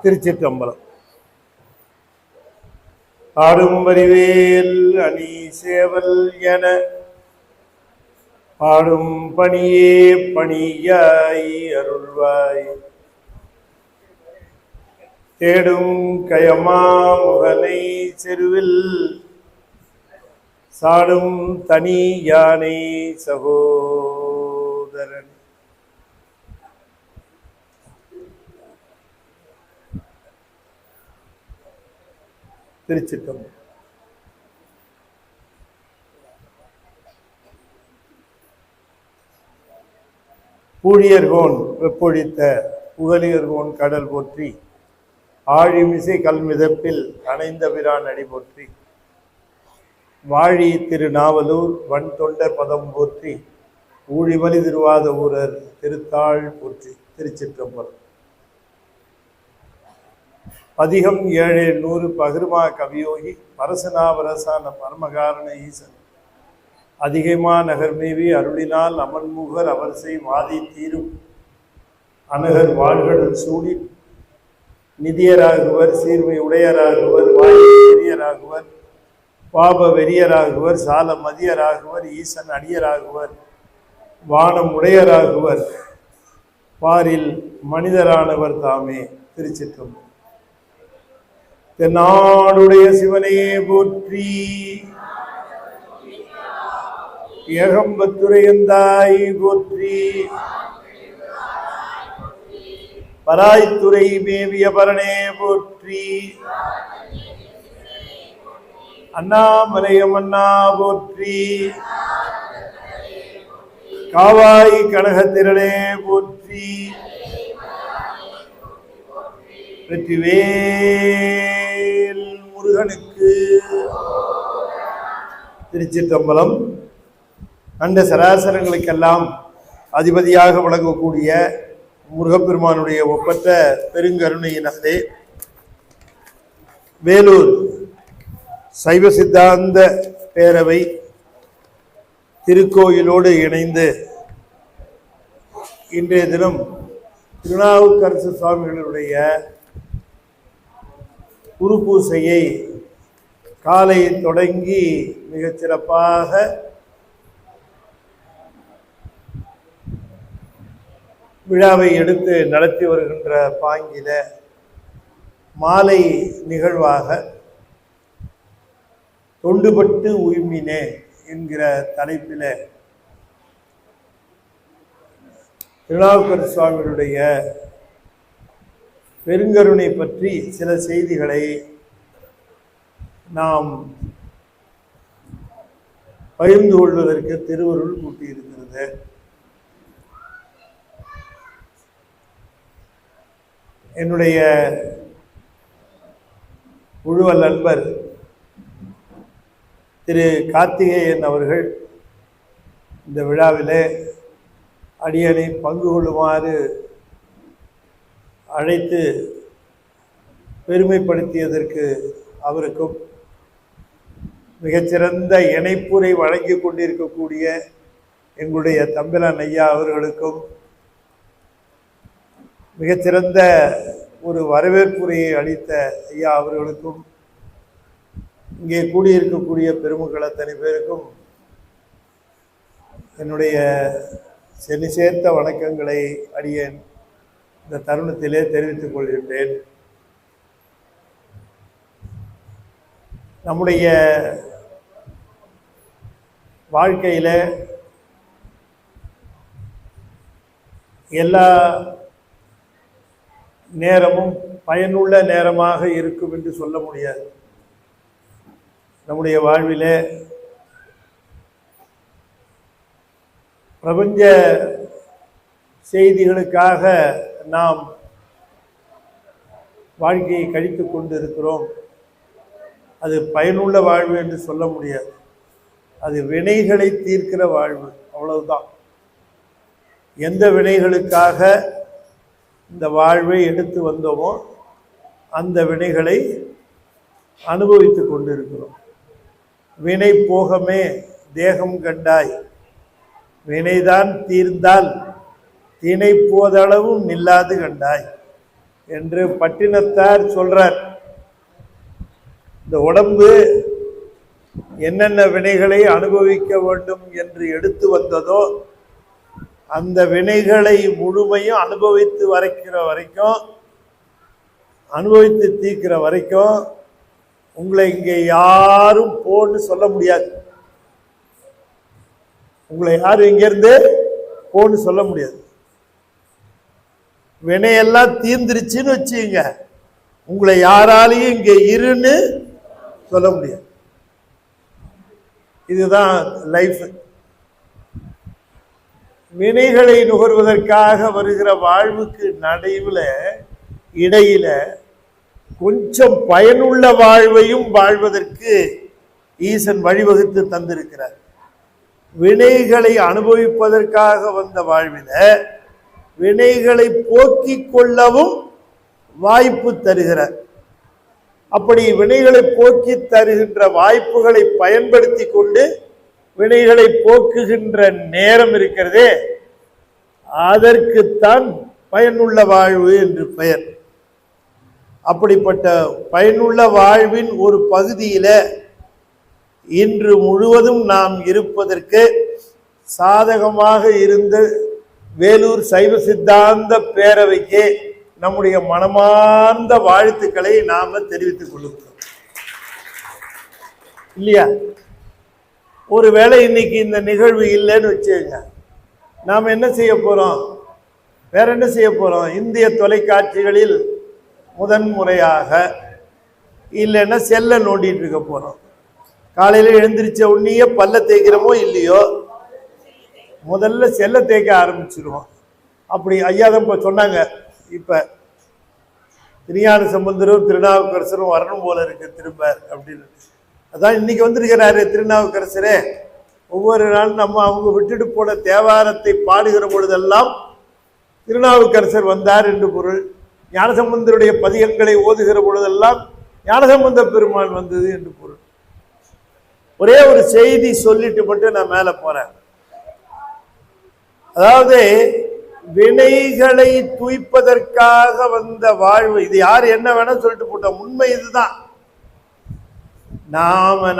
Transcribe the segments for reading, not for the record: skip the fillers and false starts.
திருச்சிற்றம்பலம். ஆடும் வரிவேல் அணி சேவல் என பாடும் பணியே பணியாய் அருள்வாய். தேடும் கயமா முகனை செருவில் சாடும் தனி யானை சகோதரன். திருச்சிற்றம்பலம். பூழியர்கோன் வெப்பொழித்த புகழியர்கோன் கடல் போற்றி, ஆழிமிசை கல்மிதப்பில் அணைந்த பிரான் அடி போற்றி, வாழி திருநாவலூர் வன் தொண்டர் பதம் போற்றி, ஊழிமலி திருவாத ஊரர் திருத்தாள் போற்றி. திருச்சிற்றம்பலம். அதிகம் 700 பகிர்மா கவியோகி பரசனாவரசான பரமகாரண ஈசன் அதிகமா நகர்மேவி அருளினால் அமன்முகர் அவர் செய் வாதி தீரும் அனகர் வாழ்கடல் சூடி நிதியராகுவர், சீர்மை உடையராகுவர், வாய் பெரியராகுவர், பாப வெறியராகுவர், சால மதியராகுவர், ஈசன் அடியராகுவர், வானம் உடையராகுவர், பாரில் மனிதரானவர் தாமே. திருச்சிற்றம்பலம். தென்னாடுடைய சிவனையே போற்றி, ஏகம்பத்துரையந்தாய் போற்றி, பராய்த்துறை மேவிய பரணே போற்றி, அண்ணாமலையமன்னா போற்றி, காவாய் கனகத்திரளே போற்றி, வெற்றிவேல் முருகனுக்கு. திருச்சிற்றம்பலம். அந்த சராசரங்களுக்கெல்லாம் அதிபதியாக விளங்கக்கூடிய முருகப்பெருமானுடைய ஒப்பற்ற பெருங்கருணையினாலே வேலூர் சைவ சித்தாந்த பேரவை திருக்கோயிலோடு இணைந்து இன்றைய தினம் திருநாவுக்கரசு சுவாமிகளுடைய குரு பூசையை காலை தொடங்கி மிகச் சிறப்பாக விழாவை எடுத்து நடத்தி வருகின்ற பாங்கில மாலை நிகழ்வாக தொண்டுபட்டு உய்மினே என்கிற தலைப்பில் திருநாவுக்கரசு சுவாமிகளுடைய பெருங்கருணை பற்றி சில செய்திகளை நாம் பகிர்ந்து கொள்வதற்கு திருவருள் கூட்டியிருக்கிறது. என்னுடைய உழுவல் நண்பர் திரு கார்த்திகேயன் அவர்கள் இந்த விழாவிலே அடியனை பங்கு கொள்ளுமாறு அழைத்து பெருமைப்படுத்தியதற்கு அவருக்கும், மிகச்சிறந்த இணைப்புரை வழங்கி கொண்டிருக்கக்கூடிய எங்களுடைய தம்பிரான் ஐயா அவர்களுக்கும், மிகச்சிறந்த ஒரு வரவேற்புரையை அளித்த ஐயா அவர்களுக்கும், இங்கே கூடியிருக்கக்கூடிய பெருமக்கள் அத்தனை பேருக்கும் என்னுடைய செனி சேர்த்த வணக்கங்களை அடியேன் இந்த தருணத்திலே தெரிவித்துக் கொள்கின்றேன். நம்முடைய வாழ்க்கையில் எல்லா நேரமும் பயனுள்ள நேரமாக இருக்கும் என்று சொல்ல முடியாது. நம்முடைய வாழ்விலே பிரபஞ்ச செய்திகளுக்காக நாம் வாழ்க்கையை கழித்து கொண்டு இருக்கிறோம். அது பயனுள்ள வாழ்வு என்று சொல்ல முடியாது. அது வினைகளை தீர்க்கிற வாழ்வு, அவ்வளவுதான். எந்த வினைகளுக்காக இந்த வாழ்வை எடுத்து வந்தோமோ அந்த வினைகளை அனுபவித்து கொண்டு இருக்கிறோம். வினை போகமே தேகம் கண்டாய், வினைதான் தீர்ந்தால் தினை போதளவும் நில்லாது கண்டாய். என்று பட்டினத்தார் சொல்றார். இந்த உடம்பு என்னென்ன வினைகளை அனுபவிக்க வேண்டும் என்று எடுத்து வந்ததோ அந்த வினைகளை முழுமையும் அனுபவித்து தீர்க்கிற வரைக்கும் உங்களை இங்கே யாரும் போன்னு சொல்ல முடியாது. உங்களை யாரும் இங்கிருந்து போன்னு சொல்ல முடியாது. வினையெல்லாம் தீர்ந்துருச்சுன்னு வச்சுங்க, உங்களை யாராலையும் இங்க இருன்னு சொல்ல முடியாது. இதுதான் லைஃப். வினைகளை நுகர்வதற்காக வருகிற வாழ்வுக்கு இடையில கொஞ்சம் பயனுள்ள வாழ்வையும் வாழ்வதற்கு ஈசன் வழிவகுத்து தந்திருக்கிறார். வினைகளை அனுபவிப்பதற்காக வந்த வாழ்வில வினைகளை போக்கிக் கொள்ளவும் வாய்ப்பு தருகிறார். அப்படி வினைகளை போக்கி தருகின்ற வாய்ப்புகளை பயன்படுத்தி கொண்டு வினைகளை போக்குகின்ற நேரம் இருக்கிறதே, அதற்குத்தான் பயனுள்ள வாழ்வு என்று பெயர். அப்படிப்பட்ட பயனுள்ள வாழ்வின் ஒரு பகுதியில இன்று முழுவதும் நாம் இருப்பதற்கு சாதகமாக இருந்த வேலூர் சைவ சித்தாந்த பேரவைக்கு நம்முடைய மனமார்ந்த வாழ்த்துக்களை நாம தெரிவித்துக் கொள்ளுகிறோம். இல்லையா? ஒருவேளை இன்னைக்கு இந்த நிகழ்வு இல்லைன்னு வச்சுங்க, நாம் என்ன செய்ய போறோம்? வேற என்ன செய்ய போறோம்? இந்திய தொலைக்காட்சிகளில் முதன்முறையாக இல்லைன்னா செல்ல நோண்டிட்டு இருக்க போறோம். காலையில எழுந்திரிச்ச உடனே பல்ல தேய்க்கிறோமோ இல்லையோ, முதல்ல செல்ல தேய்க்க ஆரம்பிச்சிருவோம். அப்படி ஐயா தான் சொன்னாங்க, இப்ப திருஞான சம்பந்தரும் திருநாவுக்கரசரும் வரணும் போல இருக்கு திரும்ப அப்படின்னு. அதான் இன்னைக்கு வந்திருக்கிறாரு திருநாவுக்கரசரே. ஒவ்வொரு நாளும் நம்ம அவங்க விட்டுட்டு போன தேவாரத்தை பாடுகிற பொழுதெல்லாம் திருநாவுக்கரசர் வந்தார் என்று பொருள். ஞானசம்பந்தருடைய பதிகங்களை ஓதுகிற பொழுதெல்லாம் ஞானசம்பந்த பெருமான் வந்தது என்று பொருள். ஒரே ஒரு செய்தி சொல்லிட்டு மட்டும் நான் மேல போறேன். அதாவது வினைகளை தூய்ப்பதற்காக வந்த வாழ்வு, இது யார் என்ன வேணா சொல்லிட்டு போட்டோம், உண்மை இதுதான்.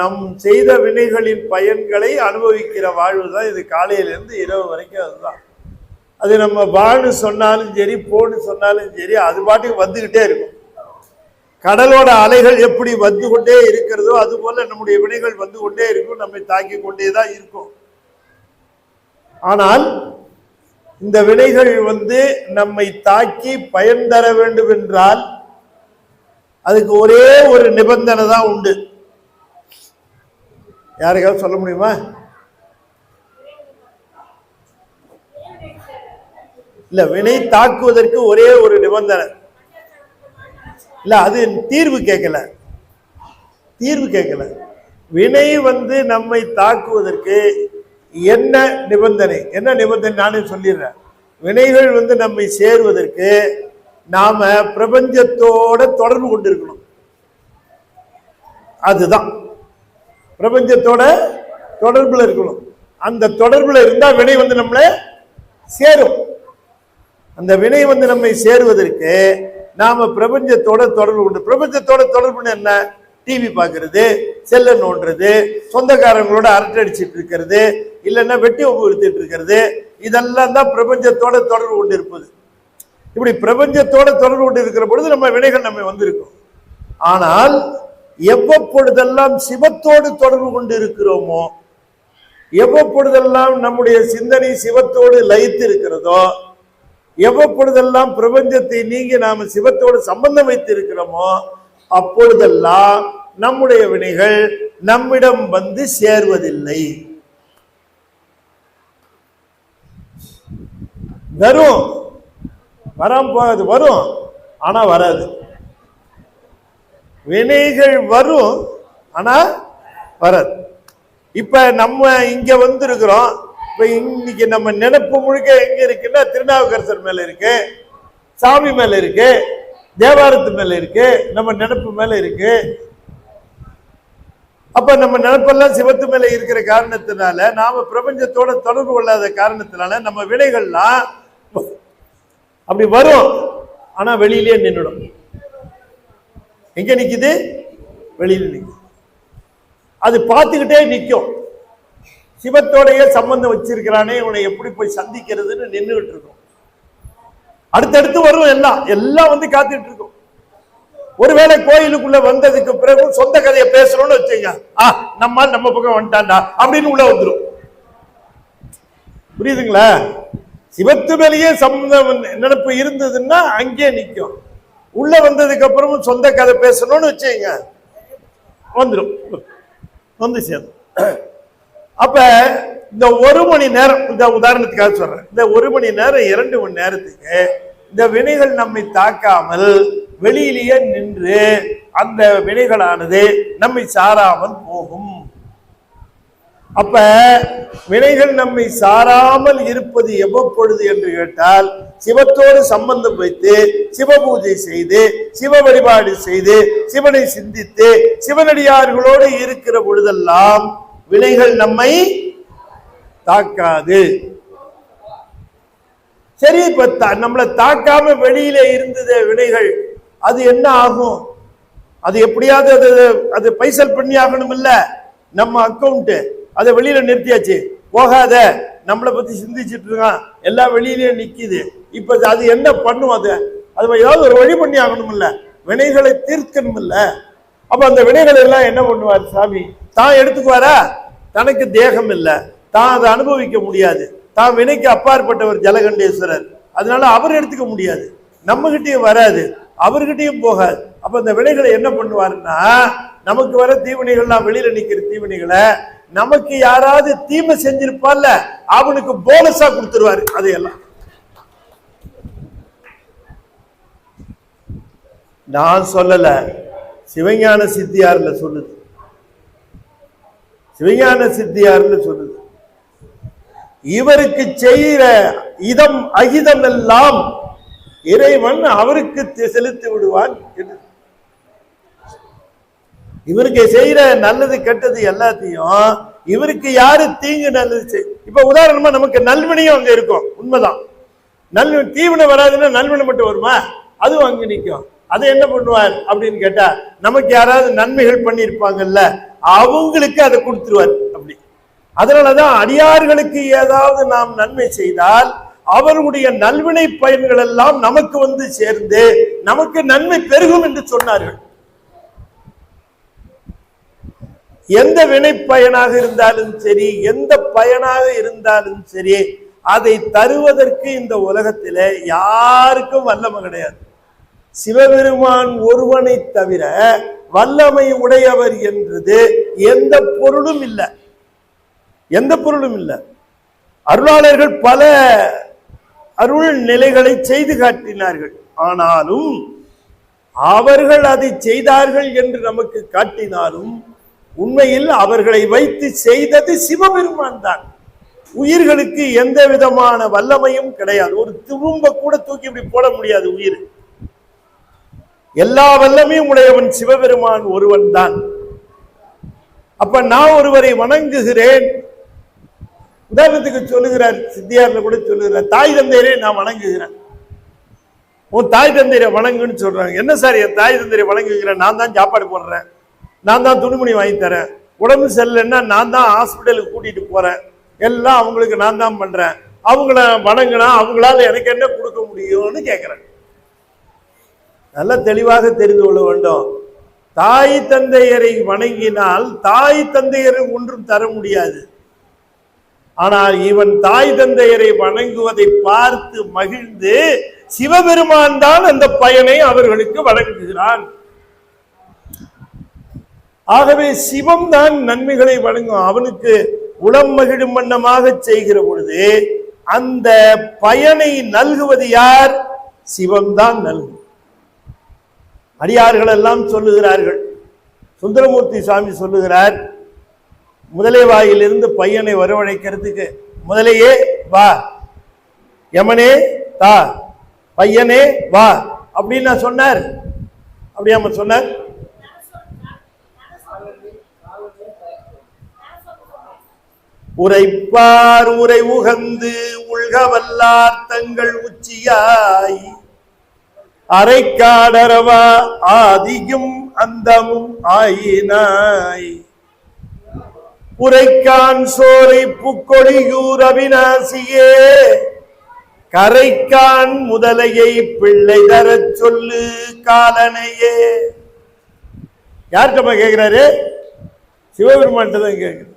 நம் செய்த வினைகளின் பயன்களை அனுபவிக்கிற வாழ்வு தான் இது. காலையிலிருந்து இரவு வரைக்கும் அதுதான். அது நம்ம வான்னு சொன்னாலும் சரி, போன்னு சொன்னாலும் சரி, அது பாட்டுக்கு வந்துகிட்டே இருக்கும். கடலோட அலைகள் எப்படி வந்து கொண்டே இருக்கிறதோ அது போல நம்முடைய வினைகள் வந்து கொண்டே இருக்கும், நம்மை தாக்கி கொண்டே தான் இருக்கும். ஆனால் இந்த வினைகள் நம்மை தாக்கி பயன் தர வேண்டும் என்றால் அதுக்கு ஒரே ஒரு நிபந்தனை தான் உண்டு. யாருக்காவது சொல்ல முடியுமா? இல்ல, வினை தாக்குவதற்கு ஒரே ஒரு நிபந்தனை இல்ல, அது தீர்வு கேட்கல. வினை நம்மை தாக்குவதற்கு என்ன நிபந்தனை நானே சொல்லிடுறேன். வினைகள் நம்மை சேருவதற்கு நாம பிரபஞ்சத்தோட தொடர்பு கொண்டிருக்கணும். அதுதான் பிரபஞ்சத்தோட தொடர்புல இருக்கணும். அந்த தொடர்புல இருந்தா வினை நம்மள சேரும். அந்த வினை நம்மை சேருவதற்கு நாம பிரபஞ்சத்தோட தொடர்பு கொண்டு, பிரபஞ்சத்தோட தொடர்புன்னு என்ன? டிவி பார்க்கறது, செல்ல நோண்டுறது, சொந்தக்காரங்களோட அரட்டை அடிச்சிட்டு இருக்கிறது, இல்லைன்னா வெட்டி ஒப்பு எடுத்துட்டு இருக்கிறது, இதெல்லாம் தான் பிரபஞ்சத்தோட தொடர்பு கொண்டு இருப்பது. இப்படி பிரபஞ்சத்தோட தொடர்பு கொண்டு இருக்கிற பொழுது நம்ம வினைகள் நம்ம வந்திருக்கோம். ஆனால் எவ்வப்பொழுதெல்லாம் சிவத்தோடு தொடர்பு கொண்டு இருக்கிறோமோ, எவ்வப்பொழுதெல்லாம் நம்முடைய சிந்தனை சிவத்தோடு லயித்து இருக்கிறதோ, எவ்வப்பொழுதெல்லாம் பிரபஞ்சத்தை நீங்கி நாம சிவத்தோடு சம்பந்தம் வைத்து இருக்கிறோமோ, அப்பொழுதெல்லாம் நம்முடைய வினைகள் நம்மிடம் வந்து சேர்வதில்லை. வரும், வராம போகாது, வரும், ஆனா வராது. வினைகள் வரும், ஆனா வராது. இப்ப நம்ம இங்க வந்திருக்கிறோம். இப்ப இன்னைக்கு நம்ம நினைப்பு முழுக்க எங்க இருக்குன்னா திருநாவுக்கரசர் மேல இருக்கு, சாமி மேல இருக்கு, தேவாரத்து மேல இருக்கு, நம்ம நினைப்பு மேல இருக்கு. அப்ப நம்ம நினைப்பெல்லாம் சிவத்து மேல இருக்கிற காரணத்தினால, நாம பிரபஞ்சத்தோட தொடர்பு கொள்ளாத காரணத்தினால நம்ம வினைகள்லாம் அப்படி வரும். ஆனா வெளியிலே நின்றுடும். எங்க நிக்குது? வெளியில நிக்குது. அது பார்த்துக்கிட்டே நிற்கும். சிவத்தோடைய சம்பந்தம் வச்சிருக்கிறானே, இவனை எப்படி போய் சந்திக்கிறதுன்னு நின்றுகிட்டு இருக்கும். அடுத்தடுத்து வரும், எல்லாம் வந்து காத்துட்டு இருக்கும். ஒருவேளை கோயிலுக்குள்ள வந்ததுக்கு பிறகு சொந்த கதையை பேசணும்னு வச்சுங்க, நம்ம பக்கம் வந்துட்டான்டா அப்படின்னு உள்ள வந்துடும். புரியுதுங்களா? சிவத்து மேலேயே சம்பந்தம் நினைப்பு இருந்ததுன்னா அங்கே நிற்கும். உள்ள வந்ததுக்கு அப்புறமும் சொந்த கதை பேசணும்னு வச்சுங்க, வந்துடும், வந்து சேரும். அப்ப இந்த 1 மணி நேரம், இந்த உதாரணத்துக்காக சொல்றேன், இந்த 1 மணி நேரம் 2 மணி நேரத்துக்கு இந்த வினைகள் நம்மை தாக்காமல் வெளியிலேயே நின்று அந்த வினைகளானது நம்மை சாராமல் போகும். அப்ப வினைகள் நம்மை சாராமல் இருப்பது எவ்வப்பொழுது என்று கேட்டால், சிவத்தோடு சம்பந்தம் வைத்து சிவ பூஜை செய்து சிவ வழிபாடு செய்து சிவனை சிந்தித்து சிவனடியார்களோடு இருக்கிற பொழுதெல்லாம் வினைகள் நம்மை தாக்காது. சரி, இப்ப நம்மளை தாக்காம வெளியில இருந்தது வினைகள், அது என்ன ஆகும்? அது எப்படியாவது அது பைசல் பண்ணி ஆகணும் இல்ல, நம்ம அக்கௌண்ட் அதை வெளியில நிறுத்தியாச்சு, போகாத, நம்மளை பத்தி சிந்திச்சுட்டு இருக்கான், எல்லாம் வெளியிலேயே நிக்குது. இப்ப அது என்ன பண்ணும்? அது ஏதாவது ஒரு வழி பண்ணி ஆகணும் இல்ல, வினைகளை தீர்க்கணும் இல்ல. அப்ப அந்த வினைகள் எல்லாம் என்ன பண்ணுவார் சாமி? தான் எடுத்துக்குவாரா? தனக்கு தேகம் இல்லை, தான் அதை அனுபவிக்க முடியாது, தான் வினைக்கு அப்பாற்பட்டவர் ஜலகண்டேஸ்வரர், அதனால அவர் எடுத்துக்க முடியாது, நம்ம கிட்டயும் வராது, அவர்கிட்டயும் போகாது. அப்ப இந்த வினைகளை என்ன பண்ணுவாருன்னா, நமக்கு வர தீவினைகள்லாம் வெளியில நிக்கிற தீவினைகளை நமக்கு யாராவது தீமை செஞ்சிருப்பார்ல, அவனுக்கு போனஸா கொடுத்துருவாரு. அதையெல்லாம் நான் சொல்லல, சிவஞான சித்தியார்ல சொல்லுது, சிவஞான சித்தியார்ல சொல்லுது. இவருக்கு செய்கிற இதம் அகிதம் எல்லாம் இறைவன் அவருக்கு செலுத்தி விடுவான். இவருக்கு செய்யற நல்லது கெட்டது எல்லாத்தையும் இவருக்கு யாரு தீங்கு நல்லது. இப்ப உதாரணமா நமக்கு நல்வினையும் அங்க இருக்கும், உண்மைதான். தீவினை வராதுன்னா நல்வினை மட்டும் வருமா? அதுவும் அங்க நிற்கும். அதை என்ன பண்ணுவார் அப்படின்னு கேட்டா, நமக்கு யாராவது நன்மைகள் பண்ணியிருப்பாங்கல்ல, அவங்களுக்கு அதை கொடுத்துருவார். அப்படி அதனாலதான் அடியார்களுக்கு ஏதாவது நாம் நன்மை செய்தால் அவருடைய நல்வினை பயன்கள் எல்லாம் நமக்கு வந்து சேர்ந்து நமக்கு நன்மை பெருகும் என்று சொன்னார்கள். எந்த வினை பயனாக இருந்தாலும் சரி, எந்த பயனாக இருந்தாலும் சரி, அதை தருவதற்கு இந்த உலகத்தில யாருக்கும் வல்லமை கிடையாது. சிவபெருமான் ஒருவனை தவிர வல்லமை உடையவர் என்றது எந்த பொருளும் இல்லை, எந்த பொருளும் இல்லை. அருளாளர்கள் பல அருள் நிலைகளை செய்து காட்டினார்கள். ஆனாலும் அவர்கள் அதை செய்தார்கள் என்று நமக்கு காட்டினாலும் உண்மையில் அவர்களை வைத்து செய்தது சிவபெருமான் தான். உயிர்களுக்கு எந்த விதமான வல்லமையும் கிடையாது. ஒரு துரும்ப கூட தூக்கி இப்படி போட முடியாது உயிர். எல்லா வல்லமையும் உடையவன் சிவபெருமான் ஒருவன் தான். அப்ப நான் ஒருவரை வணங்குகிறேன், உதாரணத்துக்கு சொல்லுகிறார், சித்தியார்ல கூட சொல்லுகிறார், தாய் தந்தையரை நான் வணங்குகிறேன். உன் தாய் தந்தையரை வணங்குன்னு சொல்றாங்க. என்ன சார் என் தாய் தந்தையரை வணங்குகிறேன்? நான் தான் சாப்பாடு போடுறேன், நான் தான் துணிமணி வாங்கி தரேன், உடம்பு சரியில்லைன்னா நான் தான் ஹாஸ்பிட்டலுக்கு கூட்டிட்டு போறேன், எல்லாம் அவங்களுக்கு நான் தான் பண்றேன், அவங்கள வணங்கினா அவங்களால எனக்கு என்ன கொடுக்க முடியும்னு கேட்கிறேன். நல்ல தெளிவாக தெரிந்து கொள்ள வேண்டும். தாய் தந்தையரை வணங்கினால் தாய் தந்தையரை ஒன்றும் தர முடியாது. ஆனால் இவன் தாய் தந்தையரை வணங்குவதை பார்த்து மகிழ்ந்து சிவபெருமான் தான் அந்த பயனை அவர்களுக்கு வழங்குகிறான். ஆகவே சிவம் தான் நன்மைகளை வழங்கும். அவனுக்கு உளம் மகிழும் வண்ணமாக செய்கிற பொழுது அந்த பயனை நல்குவது யார்? சிவம்தான் நல்கும். அடியார்கள் எல்லாம் சொல்லுகிறார்கள். சுந்தரமூர்த்தி சுவாமி சொல்லுகிறார், முதலே வாயிலிருந்து பையனை வரவழைக்கிறதுக்கு முதலையே வா, யமனே தா, பையனே வா அப்படின்னு நான் சொன்னார். அப்படியாம சொன்னார். உரைப்பார் உரை உகந்து உள்க வல்லார் தங்கள் உச்சியாய் அரைக்காடரவா ஆதியும் அந்தமும் ஆயினாய் உரைக்கான் சோலை புக்கொழியூர் அவிநாசியே கரைக்கான் முதலையை பிள்ளை தரச் சொல்லு காலனையே. யார்கிட்ட கேட்கிறாரு? சிவபெருமான்கிட்ட தான் கேட்கிறார்.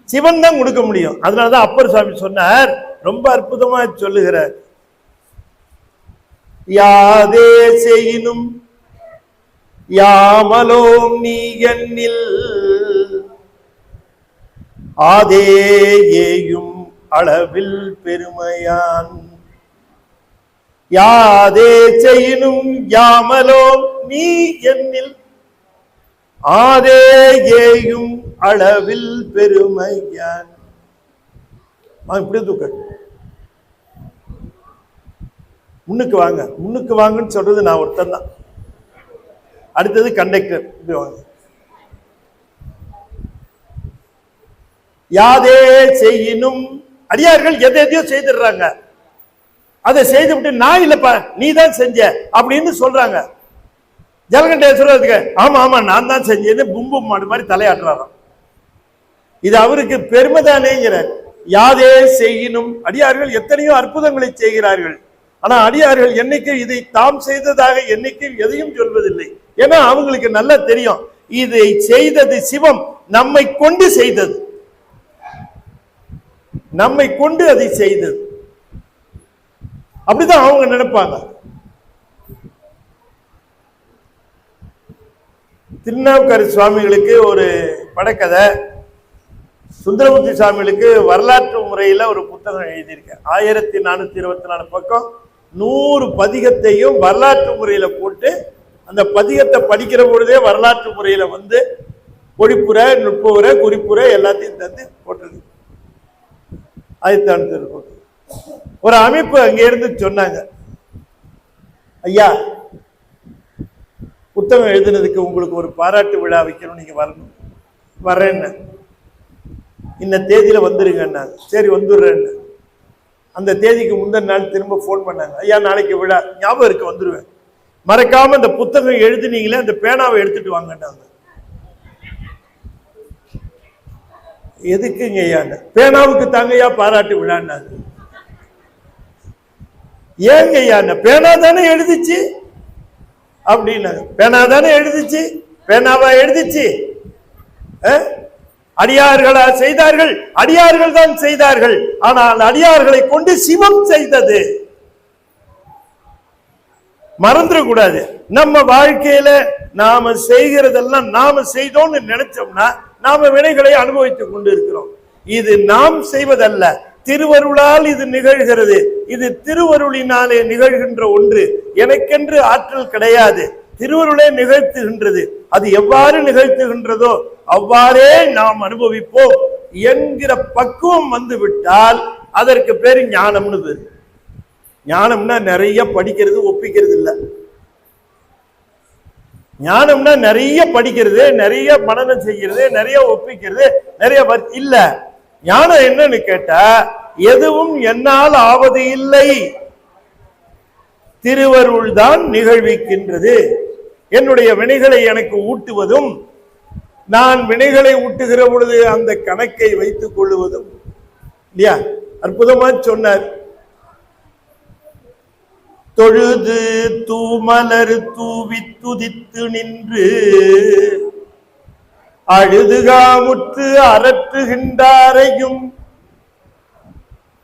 சிவன் தான் கொடுக்க முடியும். அதனாலதான் அப்பர் சுவாமி சொன்னார், ரொம்ப அற்புதமா சொல்லுகிறார், யாதே செய்யினும் யாமலோம் நீ என்னில் ஆதே ஏயும் அளவில் பெருமையான். யாதே செய்யினும் யாமலோம் நீ என்னில் ஆதே ஏயும் அளவில் பெருமையான். இப்படி தூக்க முன்னுக்கு வாங்க, முன்னுக்கு வாங்கன்னு சொல்றது நான் ஒருத்தன் தான். அடுத்தது கண்டக்டர். இப்படி வாங்க. யாதே செய்யினும், அடியார்கள் எதையோ செய்திடுறாங்க. அதை செய்து விட்டு நான் இல்லப்பா நீ தான் செஞ்ச அப்படின்னு சொல்றாங்க. ஜலகண்டேஸ்வரத்துக்கு ஆமா ஆமா நான் தான் செஞ்சேன்னு பும்பு மாடு மாதிரி தலையாட்டுறாராம். இது அவருக்கு பெருமை தானேங்கிறார். யாதே செய்யினும், அடியார்கள் எத்தனையோ அற்புதங்களை செய்கிறார்கள். ஆனா அடியார்கள் என்னைக்கு இதை தாம் செய்ததாக என்னைக்கு எதையும் சொல்வதில்லை. ஏன்னா அவங்களுக்கு நல்லா தெரியும் இதை செய்தது சிவம், நம்மை கொண்டு செய்தது, நம்மை கொண்டு அதை செய்தது. அப்படிதான் அவங்க நினைப்பாங்க. திருநாவுக்கரசு சுவாமிகளுக்கு ஒரு படக்கதை, சுந்தரமூர்த்தி சுவாமிகளுக்கு வரலாற்று முறையில ஒரு புத்தகம் எழுதியிருக்கேன். 1424 பக்கம் 100 பதிகத்தையும் வரலாற்று முறையில போட்டு, அந்த பதிகத்தை படிக்கிற பொழுதே வரலாற்று முறையில வந்து பொழிப்புரை, நுட்புரை, குறிப்புரை எல்லாத்தையும் தந்து போட்டிருக்கு. ஒரு அமைப்பு அங்க இருந்து சொன்னாங்க, ஐயா புத்தகம் எழுதுனதுக்கு உங்களுக்கு ஒரு பாராட்டு விழா வைக்கணும், நீங்க வரணும். வர்றேன்னு, இந்த தேதியில வந்துருங்கன்னாங்க. சரி வந்துடுறேன்னு. அந்த தேதிக்கு முந்தின நாள் திரும்ப போன் பண்ணாங்க, ஐயா நாளைக்கு விழா, ஞாபகம் இருக்கு வந்துருவேன், மறக்காம அந்த புத்தகம் எழுதுனீங்களே அந்த பேனாவை எடுத்துட்டு வாங்கன்னாங்க. எதுக்குங்க ஐயா? பேனாவுக்கு தாங்கய்யா பாராட்டு விழான்னாங்க. ஏங்க ஐயா? பேனா தானே எழுதிச்சு அப்படின்னாங்க. பேனா தானே எழுதிச்சு, பேனாவா எழுதிச்சு? அடியார்களா செய்தார்கள்? அடியார்கள் தான் செய்தார்கள். ஆனால் அடியார்களை கொண்டு சிவம் செய்தது. மறந்துடக்கூடாது. நம்ம வாழ்க்கையில நாம செய்கிறதெல்லாம் நாம செய்தோம்னு நினைச்சோம்னா நாம வினைகளை அனுபவித்துக் கொண்டு இருக்கிறோம். இது நாம் செய்வதல்ல, திருவருளால் இது நிகழ்கிறது. இது திருவருளினாலே நிகழ்கின்ற ஒன்று. எனக்கென்று ஆற்றல் கிடையாது, திருவருளே நிகழ்த்துகின்றது. அது எவ்வாறு நிகழ்த்துகின்றதோ அவ்வாறே நாம் அனுபவிப்போம் என்கிற பக்குவம் வந்து விட்டால் அதற்கு பேரு ஞானம்னு பேரு. ஞானம்னா நிறைய படிக்கிறது, ஒப்பிக்கிறது இல்ல. ஞானம்னா நிறைய படிக்கிறது, நிறைய மனனம் செய்கிறது, நிறைய ஒப்பிக்கிறது, நிறைய இல்ல. ஞானம் என்னன்னு கேட்டா, எதுவும் என்னால் ஆவது இல்லை, திருவருள் தான் நிகழ்விக்கின்றது. என்னுடைய வினைகளை எனக்கு ஊட்டுவதும், நான் வினைகளை ஊட்டுகிற பொழுது அந்த கணக்கை வைத்துக் கொள்ளுவதும் இல்லையா? அற்புதமா சொன்னார். தொழுது தூமலர் தூவி துதித்து நின்று அழுதுகாமுற்று அரற்றுகின்றாரையும்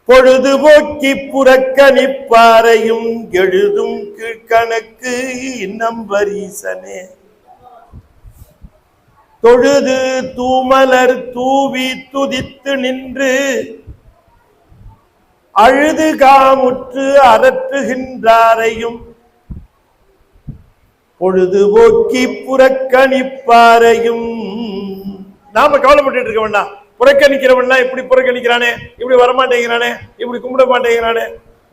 பொழுதுபோக்கி புறக்கணிப்பாரையும் எழுதும் கீழ்கணக்கு நம்பரீசனே. தொழுது தூமலர் தூவி துதித்து நின்று அழுது காமுற்று அரற்றுகின்றாரையும் பொழுதுபோக்கி புறக்கணிப்பாரையும். நாம கவலைப்பட்டு இருக்க வேண்டாம். புறக்கணிக்கிறவன் இப்படி புறக்கணிக்கிறானே, இப்படி வரமாட்டேங்கிறானே, இப்படி கும்பிட மாட்டேங்கிறானே,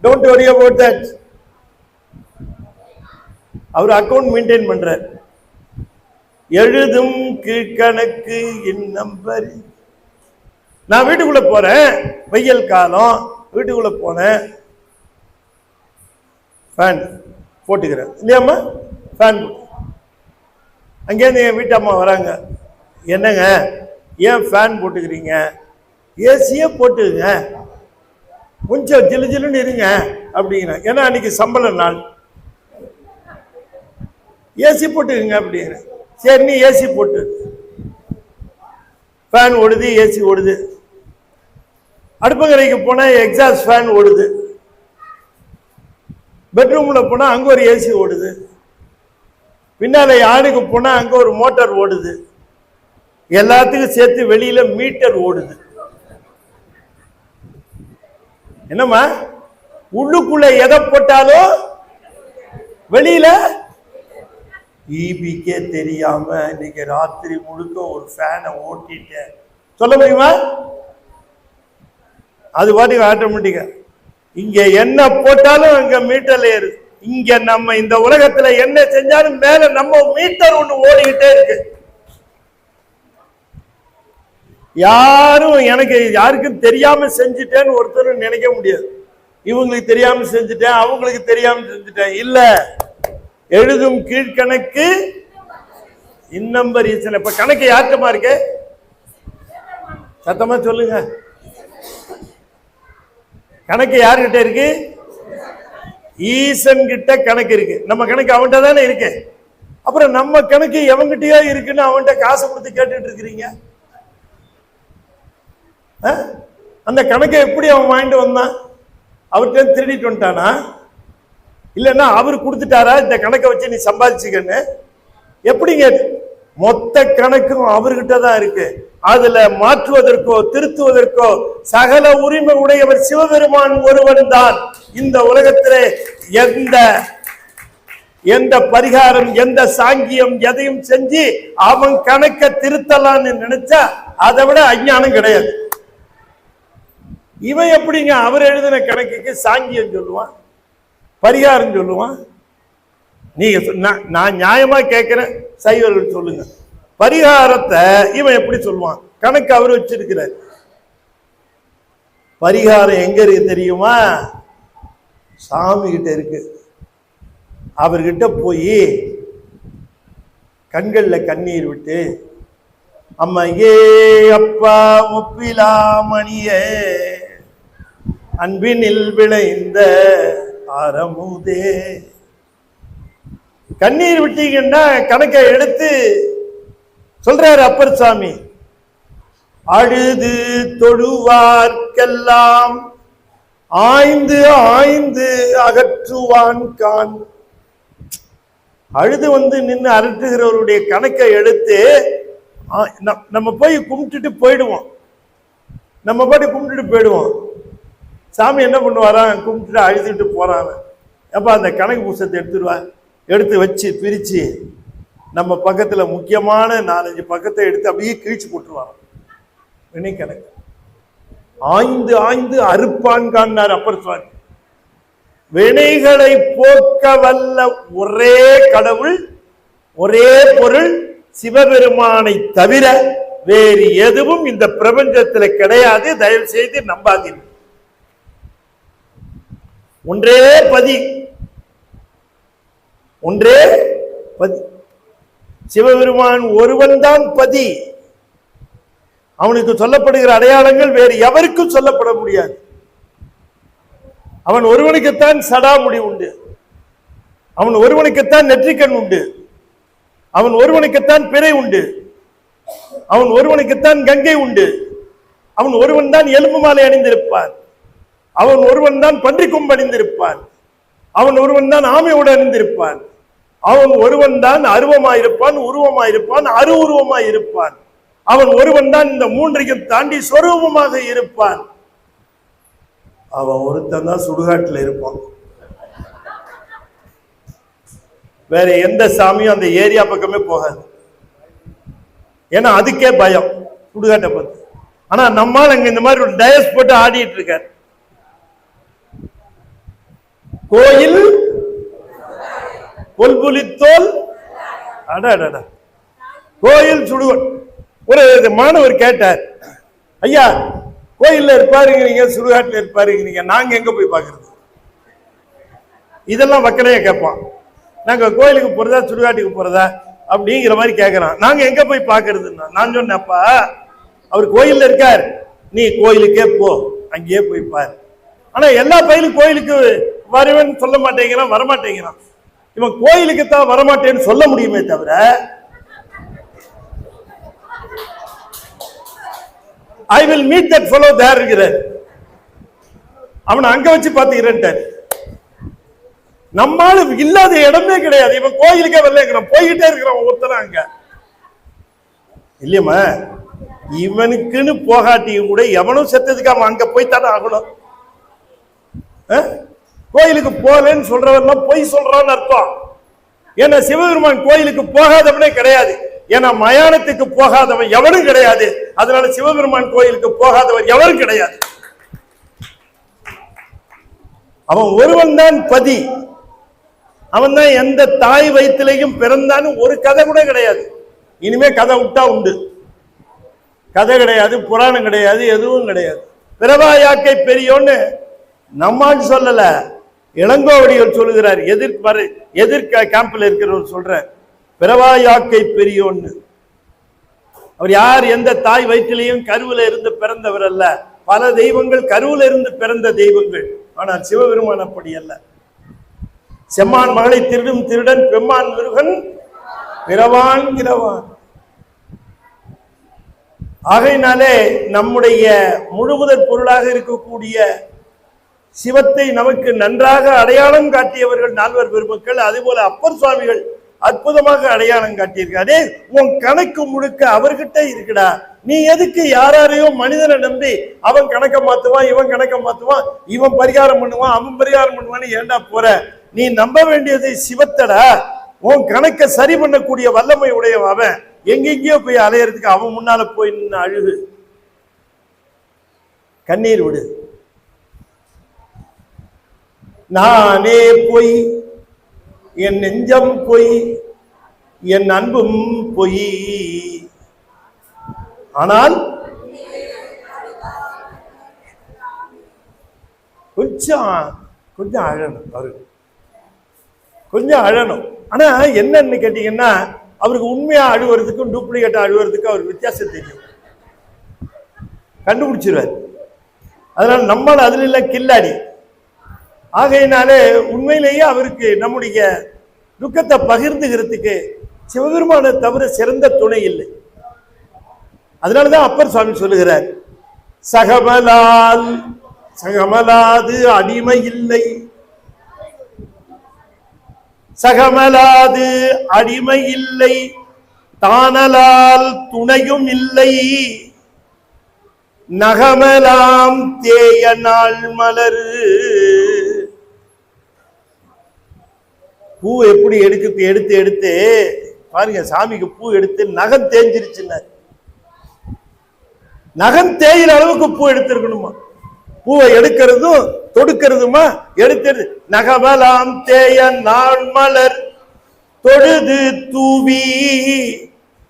டோன்ட் வரி அபவுட் தட். அவர் அக்கௌண்ட் மெயின்டைன் பண்றார். எழுதும் கீழ்கணக்கு நம்பரி. நான் வீட்டுக்குள்ள போறேன், வெயில் காலம், வீட்டுக்குள்ள போனேன், ஃபேன் போட்டுக்கிறேன் இல்லையாம்மா, ஃபேன் போட்டு. அங்கேருந்து என் வீட்டு அம்மா வராங்க, என்னங்க ஏன் ஃபேன் போட்டுக்கிறீங்க, ஏசியே போட்டுங்க, கொஞ்சம் ஜிலு ஜிலுன்னு இருங்க அப்படிங்கிறேன். ஏன்னா அன்னைக்கு சம்பள நாள், ஏசி போட்டுக்குங்க அப்படிங்கிறேன். சரி நீ ஏசி போட்டு. ஃபேன் ஓடுது, ஏசி ஓடுது. அடுப்பங்கரைக்கு போனா எக்ஸாஸ்ட் ஃபேன் ஓடுது. பெட்ரூம்ல போனா அங்க ஒரு ஏசி ஓடுது. பின்னால யாருக்கு போனா அங்க ஒரு மோட்டார் ஓடுது. எல்லாத்துக்கும் சேர்த்து வெளியில மீட்டர் ஓடுது. என்னம்மா, உள்ளுக்குள்ள எதை போட்டாலும் வெளியில ஈபிக்கே தெரியாம இன்னைக்கு ராத்திரி முழுக்க ஒரு ஃபேனை ஓட்டிட்டேன் சொல்ல முடியுமா? அது பாட்டுக்கு ஆட்டோமேட்டிக்கா இங்க என்ன போட்டாலும் அங்க மீட்டர்ல ஏறு. இங்க நம்ம இந்த உலகத்துல என்ன செஞ்சாலும் மேல நம்ம மீட்டர் ஒண்ணு ஓடிக்கிட்டே இருக்கு. யாரும் எனக்கு யாருக்கும் தெரியாம செஞ்சுட்டேன்னு ஒருத்தரும் நினைக்க முடியாது. இவங்களுக்கு தெரியாம செஞ்சுட்டேன், அவங்களுக்கு தெரியாம செஞ்சுட்டேன் இல்ல. எழுதும் கீழ்கணக்கு இன்னம்பர் ஈசன். இப்ப கணக்கு யார்கிட்டமா இருக்கு? சத்தமா சொல்லுங்க. கணக்கு யாருகிட்ட இருக்கு? ஈசன் கிட்ட கணக்கு இருக்கு. நம்ம கணக்கு அவன்கிட்ட தானே இருக்கு. அப்புறம் நம்ம கணக்கு எவங்கிட்டயோ இருக்குன்னு அவன்கிட்ட காசு கொடுத்து கேட்டுட்டு இருக்கிறீங்க. அந்த கணக்கை எப்படி அவன் வாங்கிட்டு வந்தான்? அவர்கிட்ட திருடிட்டு வந்துட்டானா? இல்லைன்னா அவரு கொடுத்துட்டாரா இந்த கணக்கை வச்சு நீ சம்பாதிச்சுக்கன்னு? எப்படிங்க? மொத்த கணக்கும் அவர்கிட்ட தான் இருக்கு. அதுல மாற்றுவதற்கோ திருத்துவதற்கோ சகல உரிமை உடையவர் சிவபெருமான் ஒருவன் தான். இந்த உலகத்திலே எந்த பரிகாரம் எந்த சாங்கியம் எதையும் செஞ்சு அவன் கணக்கை திருத்தலான்னு நினைச்சா அதை விட அஞ்ஞானம் கிடையாது. இவன் எப்படிங்க அவர் எழுதின கணக்குக்கு சாங்கியம் சொல்லுவான், பரிகாரம் சொல்லுவான்? நீங்க நான் நியாயமா கேட்கிறேன், சைவர்கள் சொல்லுங்க. பரிகாரத்தை இவன் எப்படி சொல்லுவான்? கணக்கு அவர் வச்சிருக்கிறார். பரிகாரம் எங்க இருக்கு தெரியுமா? சாமி கிட்ட இருக்கு. அவர்கிட்ட போய் கண்கள்ல கண்ணீர் விட்டு, அம்மா ஏ அப்பா முப்பிலாமணியே அன்பினில் விளைந்த அறமுதே, கண்ணீர் விட்டீங்கன்னா கணக்கை எடுத்து சொல்றாரு அப்பர் சாமி. அழுது தொழுவார்க்கெல்லாம் ஆய்ந்து ஆய்ந்து அகற்றுவான் கான். அழுது வந்து நின்று அரட்டுகிறவருடைய கணக்கை எடுத்து நம்ம போய் கும்பிட்டுட்டு போயிடுவோம். நம்ம பாட்டு கும்பிட்டுட்டு போயிடுவோம். சாமி என்ன பண்ணுவாரான்? கும்பிட்டுட்டு அழுதுட்டு போறான். அப்ப அந்த கணக்கு புஸ்தகத்தை எடுத்துருவான். எடுத்து வச்சு பிரிச்சு நம்ம பக்கத்துல முக்கியமான 4-5 பக்கத்தை எடுத்து அப்படியே கிழிச்சு போட்டுருவாங்க. வினை கணக்கு ஆய்ந்து ஆய்ந்து அறுப்பான் காண்னார் அப்பர் சுவாமி. வினைகளை போக்க வல்ல ஒரே கடவுள், ஒரே பொருள் சிவபெருமானை தவிர வேறு எதுவும் இந்த பிரபஞ்சத்துல கிடையாது. தயவு செய்து நம்பாதீங்க. ஒன்றே பதி, ஒன்றே பதி. சிவபெருமான் ஒருவன் தான் பதி. அவனுக்கு சொல்லப்படுகிற அடையாளங்கள் வேறு எவருக்கும் சொல்லப்பட முடியாது. அவன் ஒருவனுக்குத்தான் சடாமுடி உண்டு, அவன் ஒருவனுக்குத்தான் நெற்றிக்கண் உண்டு, அவன் ஒருவனுக்குத்தான் பிறை உண்டு, அவன் ஒருவனுக்குத்தான் கங்கை உண்டு, அவன் ஒருவன் தான் எலும்பு மாலை அணிந்திருப்பான், அவன் ஒருவன் தான் பன்றி கொம்பு அணிந்திருப்பான், அவன் ஒருவன் தான் ஆமையோடு அணிந்திருப்பான், அவன் ஒருவன் தான் அருவமாயிருப்பான், உருவமாயிருப்பான், அரு உருவமாயிருப்பான், அவன் ஒருவன் தான் இந்த மூன்றையும் தாண்டி சொரூபமாக இருப்பான். அவன் ஒருத்தன் தான் சுடுகாட்டில் இருப்பான். வேற எந்த சாமியும் அந்த ஏரியா பக்கமே போகாது. ஏன்னா அதுக்கே பயம் சுடுகாட்டை பார்த்து. ஆனா நம்மால் அங்க இந்த மாதிரி ஒரு டயஸ் போட்டு ஆடிட்டு இருக்கார். கோயில் பொல்புலித்தோல் அட கோயில் சுடுகாடு. ஒரு மாணவர் கேட்டார், ஐயா கோயில்ல இருப்பாருங்கிறீங்க, சுடுகாட்டில் இருப்பாருங்கிறீங்க, நாங்க எங்க போய் பாக்குறது? இதெல்லாம் வக்கனையா கேட்பான். நாங்க கோயிலுக்கு போறதா சுடுகாட்டுக்கு போறதா அப்படிங்கிற மாதிரி கேட்கறான். நாங்க எங்க போய் பாக்குறதுன்னா நான் சொன்னப்பா அவர் கோயில்ல இருக்கார், நீ கோயிலுக்கே போ, அங்கேயே போய் பாரு. ஆனா எல்லா பயிலும் கோயிலுக்கு வருவேன்னு சொல்ல மாட்டேங்கிறான், வரமாட்டேங்கிறான். இவன் கோயிலுக்கு தான் வரமாட்டேன்னு சொல்ல முடியுமே தவிர I will meet that fellow there இருக்கிறார், அவனை அங்க வச்சு பாத்துக்கிறேன். நம்மால இல்லாத இடமே கிடையாது. இவன் கோயிலுக்கே வரல, போய்கிட்டே இருக்கிறான் ஒருத்தன அங்க இல்லையம்மா. இவனுக்குன்னு போகாட்டியும் கூட எவனும் செத்ததுக்கு அவன் அங்க போய்த்தானே ஆகணும். கோயிலுக்கு போகலன்னு சொல்றவன் பொய் சொல்றான்னு அர்த்தம். ஏன்னா சிவபெருமான் கோயிலுக்கு போகாதவனே கிடையாது. ஏன்னா மயானத்துக்கு போகாதவன் எவனும் கிடையாது. அதனால சிவபெருமான் கோயிலுக்கு போகாதவன் எவனும் கிடையாது. அவன் ஒருவன் தான் பதி. அவன் தான் எந்த தாய் வயிற்றிலையும் பிறந்தான்னு ஒரு கதை கூட கிடையாது. இனிமே கதை விட்டா உண்டு. கதை கிடையாது, புராணம் கிடையாது, எதுவும் கிடையாது. பிறவாயாக்கை பெரியோன்னு நம்மால் சொல்லல, இளங்கோவடிகள் சொல்லுகிறார். எதிர்க்க கேம்ப்ல இருக்கிறவர் சொல்ற பிறவாயாக்கை பெரியோன்னு. அவர் யார்? எந்த தாய் வயிற்றிலையும் கருவில இருந்து பிறந்தவர் அல்ல. பல தெய்வங்கள் கருவில இருந்து பிறந்த தெய்வங்கள். ஆனால் சிவபெருமான் அப்படி அல்ல. செம்மான் மகளை திருடும் திருடன் பெம்மான் முருகன் பிறவான்கிறவான். ஆகையினாலே நம்முடைய முழுமுதற் பொருளாக இருக்கக்கூடிய சிவத்தை நமக்கு நன்றாக அடையாளம் காட்டியவர்கள் நால்வர் பெருமக்கள். அதேபோல அப்பர் சுவாமிகள் அற்புதமாக அடையாளம் காட்டியிருக்காரு. உன் கணக்கு முழுக்க அவர்கிட்ட இருக்குடா. நீ எதுக்கு யாரையோ மனிதனை நம்பி அவன் கணக்க மாத்துவான், இவன் கணக்க மாத்துவான், இவன் பரிகாரம் பண்ணுவான், அவன் பரிகாரம் பண்ணுவான்னு ஏண்டா போற? நீ நம்ப வேண்டியது சிவத்தடா. உன் கணக்க சரி பண்ணக்கூடிய வல்லமை உடையவன் அவன். எங்கெங்கயோ போய் அலையறதுக்கு அவன் முன்னால போய் நின்று அழுகு, கண்ணீர் விடு. நானே பொய், என் நெஞ்சம் பொய், என் அன்பும் பொய், ஆனால் கொஞ்சம் அழணும். அவருக்கு கொஞ்சம் அழணும். ஆனா என்னன்னு கேட்டீங்கன்னா அவருக்கு உண்மையா அழுவுறதுக்கும் டூப்ளிகேட்டா அழுவுறதுக்கும் அவருக்கு வித்தியாசம் தெரியும், கண்டுபிடிச்சிருவார். அதனால நம்மளால அதுல இல்ல கில்லாடி. ஆகையினாலே உண்மையிலேயே அவருக்கு நம்முடைய துக்கத்தை பகிர்ந்துகிறதுக்கு சிவபெருமானை தவிர சிறந்த துணை இல்லை. அதனாலதான் அப்பர் சுவாமி சொல்லுகிறார், சகமலாது அடிமை இல்லை, சகமலாது அடிமை இல்லை, தானலால் துணையும் இல்லை, நகமலாம் தேய நாள் மலர். பூ எப்படி எடுத்து எடுத்து பாருங்க, சாமிக்கு பூ எடுத்து நகம் தேஞ்சிருச்சுன்னு. நகம் தேயிற அளவுக்கு பூ எடுத்திருக்கணுமா? பூவை எடுக்கிறதும் தொடுக்கிறதுமா எடுத்து நகமலாம் தேய நாள் மலர் தொழுது தூவி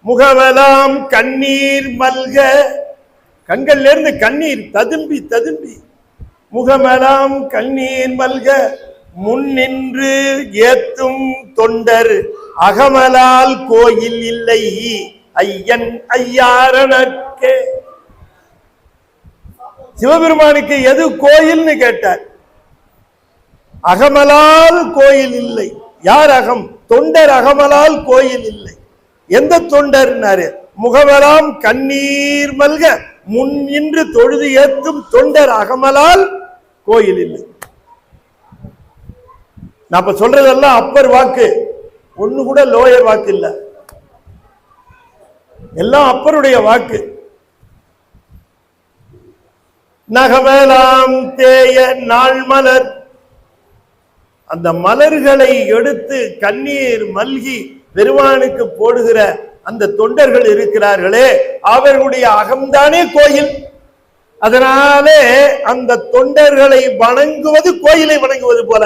முகவலாம் கண்ணீர் மல்க. கண்கள்ல இருந்து கண்ணீர் ததும்பி ததும்பி முகமெல்லாம் கண்ணீர் மல்க முன்னின்று ஏத்தும் தொண்டர் அகமலால் கோயில் இல்லை ஐயன் ஐயாரனற்கே. சிவபெருமானுக்கு எது கோயில்னு கேட்டார். அகமலால் கோயில் இல்லை. யார் அகம்? தொண்டர் அகமலால் கோயில் இல்லை. எந்த தொண்டர்னாரு? முகவலாம் கண்ணீர் மல்க முன் இன்று தொழுது ஏத்தும் தொண்டர் அகமலால் கோயில் இல்லை. நான் இப்ப சொல்றதெல்லாம் அப்பர் வாக்கு, ஒண்ணு கூட லோயர் வாக்கு இல்ல, எல்லாம் அப்பருடைய வாக்கு. நகவலாம் தேய நாள் மலர், அந்த மலர்களை எடுத்து கண்ணீர் மல்கி பெருமானுக்கு போடுகிற அந்த தொண்டர்கள் இருக்கிறார்களே, அவர்களுடைய அகம்தானே கோயில். அதனாலே அந்த தொண்டர்களை வணங்குவது கோயிலை வணங்குவது போல.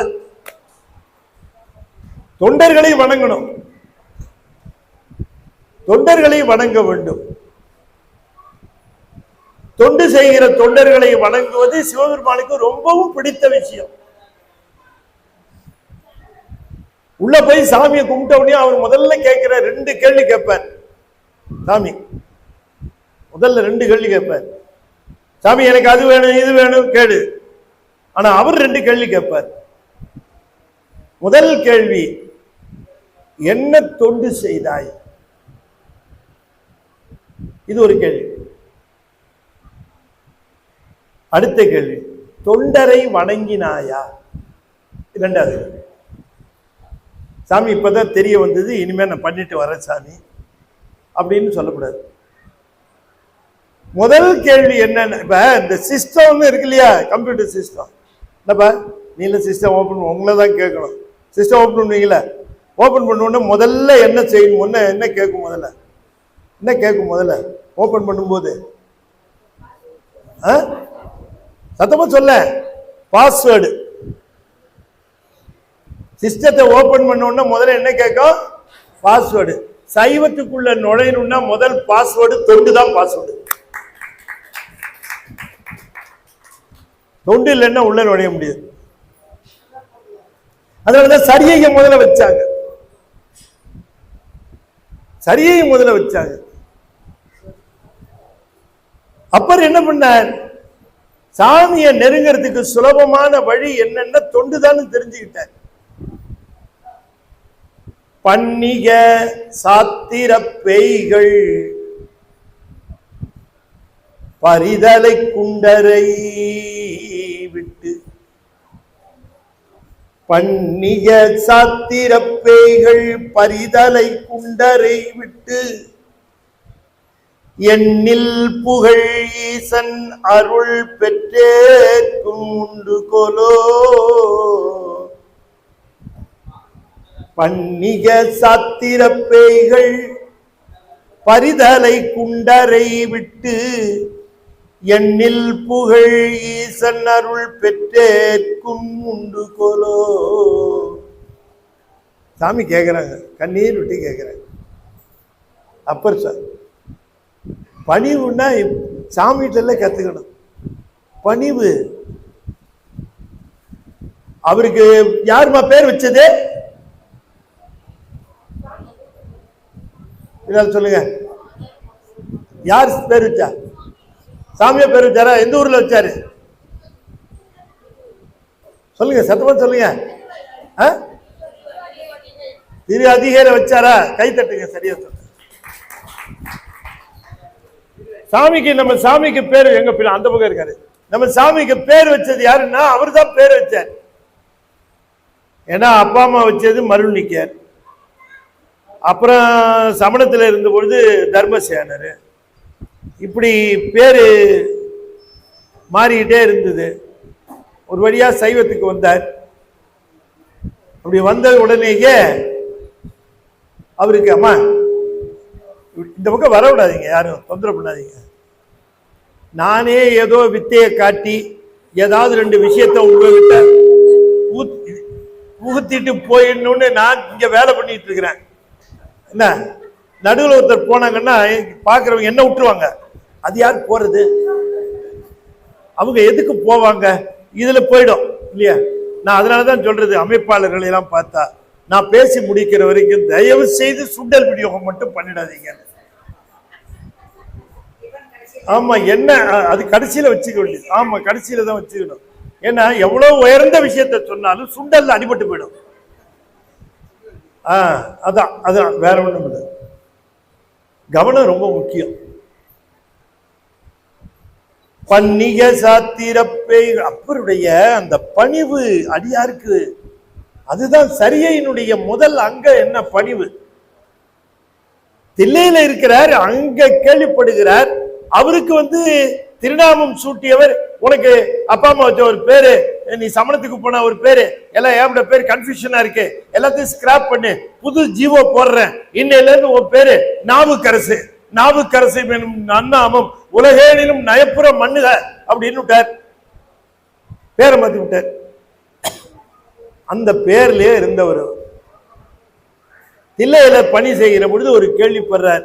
தொண்டர்களை வணங்கணும், தொண்டர்களை வணங்க வேண்டும். தொண்டு செய்கிற தொண்டர்களை வணங்குவது சிவபெருமானுக்கு ரொம்பவும் பிடித்த விஷயம். உள்ள போய் சாமியை கும்பிட்ட உடனே அவர் முதல்ல கேட்கிற 2 கேள்வி கேட்பார். சாமி முதல்ல 2 கேள்வி கேட்பார். சாமி எனக்கு அது வேணும் இது வேணும் கேடு. ஆனா அவர் 2 கேள்வி கேட்பார். முதல் கேள்வி, என்ன தொண்டு செய்தாய்? இது ஒரு கேள்வி. அடுத்த கேள்வி, தொண்டரை வணங்கினாயா? 2வது. சாமி இப்பதான் தெரிய வந்தது, இனிமே நான் பண்ணிட்டு வரேன் சாமி அப்படின்னு சொல்லக்கூடாது. முதல் கேள்வி என்னன்னு, இப்ப இந்த சிஸ்டம் இருக்கு இல்லையா, கம்ப்யூட்டர் சிஸ்டம். என்னப்பா நீல சிஸ்டம் ஓபன், உங்களை தான் கேட்கணும். சிஸ்டம் ஓபன் பண்ணுவீங்களா? ஓபன் பண்ண முதல்ல என்ன செய்யணும்? என்ன கேட்கும்? முதல்ல என்ன கேட்கும்? முதல்ல ஓபன் பண்ணும்போது சத்தமா சொல்ல, பாஸ்வேர்டு. சிஸ்டத்தை ஓபன் பண்ண முதல்ல என்ன கேட்கும்? பாஸ்வேர்டு. சைவத்துக்குள்ள நுழையணும்னா முதல் பாஸ்வேர்டு தொண்டு தான். பாஸ்வேர்டு தொண்டு இல்லைன்னா உள்ள நுழைய முடியாது. அதனாலதான் சரியை முதல்ல வச்சாங்க. சரியை முதல்ல வச்சாங்க. அப்பர் என்ன பண்ணார்? சாமியை நெருங்கிறதுக்கு சுலபமான வழி என்னன்னா தொண்டுதான் தெரிஞ்சுக்கிட்டார். பன்னிக சாத்திர பேய்கள் பரிதலை குண்டரை விட்டு, பன்னிக சாத்திர பேய்கள் பரிதலை குண்டரை விட்டு, எண்ணில் புகழ் ஈசன் அருள் பெற்றேற்கும் உண்டு கொலோ. பன்னிக சாத்திர பேய்கள் பரிதலை குண்டரை விட்டு, எண்ணில் புகழ் ஈசன் அருள் பெற்றேற்கும் உண்டு கொலோ. சாமி கேட்கிறாங்க, கண்ணீர் விட்டு கேட்கிறாங்க. அப்பர் சார் பணிவுன்னா சாமிகிட்ட கத்துக்கணும். பணிவு. அவருக்கு யாருமா பேர் வச்சது? சொல்லுங்க, யார் பேர் வச்சா? சாமியா பேர் வச்சாரா? எந்த ஊர்ல வச்சாரு? சொல்லுங்க, சத்தமா சொல்லுங்க. திரு அதிகார வச்சாரா? கை தட்டுங்க. சரியா சொல்லுங்க. சாமிக்கு, நம்ம சாமிக்கு பேர் எங்க அந்த பக்கம் இருக்காரு. நம்ம சாமிக்கு பேர் வச்சது யாருன்னா அவர் தான் பேர் வச்சார். ஏன்னா அப்பா அம்மா வச்சது மருள்நிக்கர், அப்புறம் சமணத்தில் இருந்த பொழுது தர்மசேனர். இப்படி பேரு மாறிக்கிட்டே இருந்தது. ஒரு வழியா சைவத்துக்கு வந்தார். அப்படி வந்த உடனேயே அவருக்கு, அம்மா இந்த பக்கம் வர விடாதீங்க, யாரும் தொந்தரவு பண்ணாதீங்க, நானே ஏதோ வித்தையை காட்டி ஏதாவது 2 விஷயத்த உங்ககிட்ட புகுத்திட்டு போயிடணும்னு நான் இங்க வேலை பண்ணிட்டு இருக்கிறேன். என்ன நடுவில் ஒருத்தர் போனாங்கன்னா பாக்குறவங்க என்ன விட்டுருவாங்க. அது யார் போறது? அவங்க எதுக்கு போவாங்க? இதுல போயிடும் இல்லையா? நான் அதனாலதான் சொல்றது, அமைப்பாளர்களை எல்லாம் பார்த்தா நான் பேசி முடிக்கிற வரைக்கும் தயவு செய்து சுண்டல் விநியோகம் மட்டும் பண்ணிடாதீங்க. ஆமா, என்ன அது கடைசியில வச்சுக்க வேண்டியது. ஆமா, கடைசியில தான் வச்சுக்கணும். ஏன்னா எவ்வளவு உயர்ந்த விஷயத்த சொன்னாலும் சுண்டல்ல அடிபட்டு போயிடும். அதான் அதான், வேற ஒண்ணும் இல்லை. கவனம் ரொம்ப முக்கியம். பன்னிக சாத்திர பேய் அப்பருடைய அந்த பணிவு அடியாருக்கு, அதுதான் சரியையினுடைய முதல் அங்க. என்ன பணிவு? தில்லையில இருக்கிறார், அங்க கேள்விப்படுகிறார். அவருக்கு திருநாமம் சூட்டியவர், உனக்கு அப்பா அம்மா வச்ச ஒரு பேரு, நீ சமணத்துக்கு போன ஒரு பேரு, எல்லாம் ஏப்பட பேரு கன்ஃபியூஷனா இருக்கு, எல்லாத்தையும் ஸ்கிராப் பண்ணு, புது ஜீவோ போடுறேன், இன்னையில இருந்து உன் பேரு நாவுக்கரசு. நாவுக்கரசு எனும் நன்னாமம் உலகேனிலும் நயப்புற மண்ணுக அப்படின்னு விட்டார். பேரை மாத்தி விட்டார். அந்த பேர்லயே இருந்தவர் தில்லையில பணி செய்கிற பொழுது ஒரு கேள்விப்படுறார்.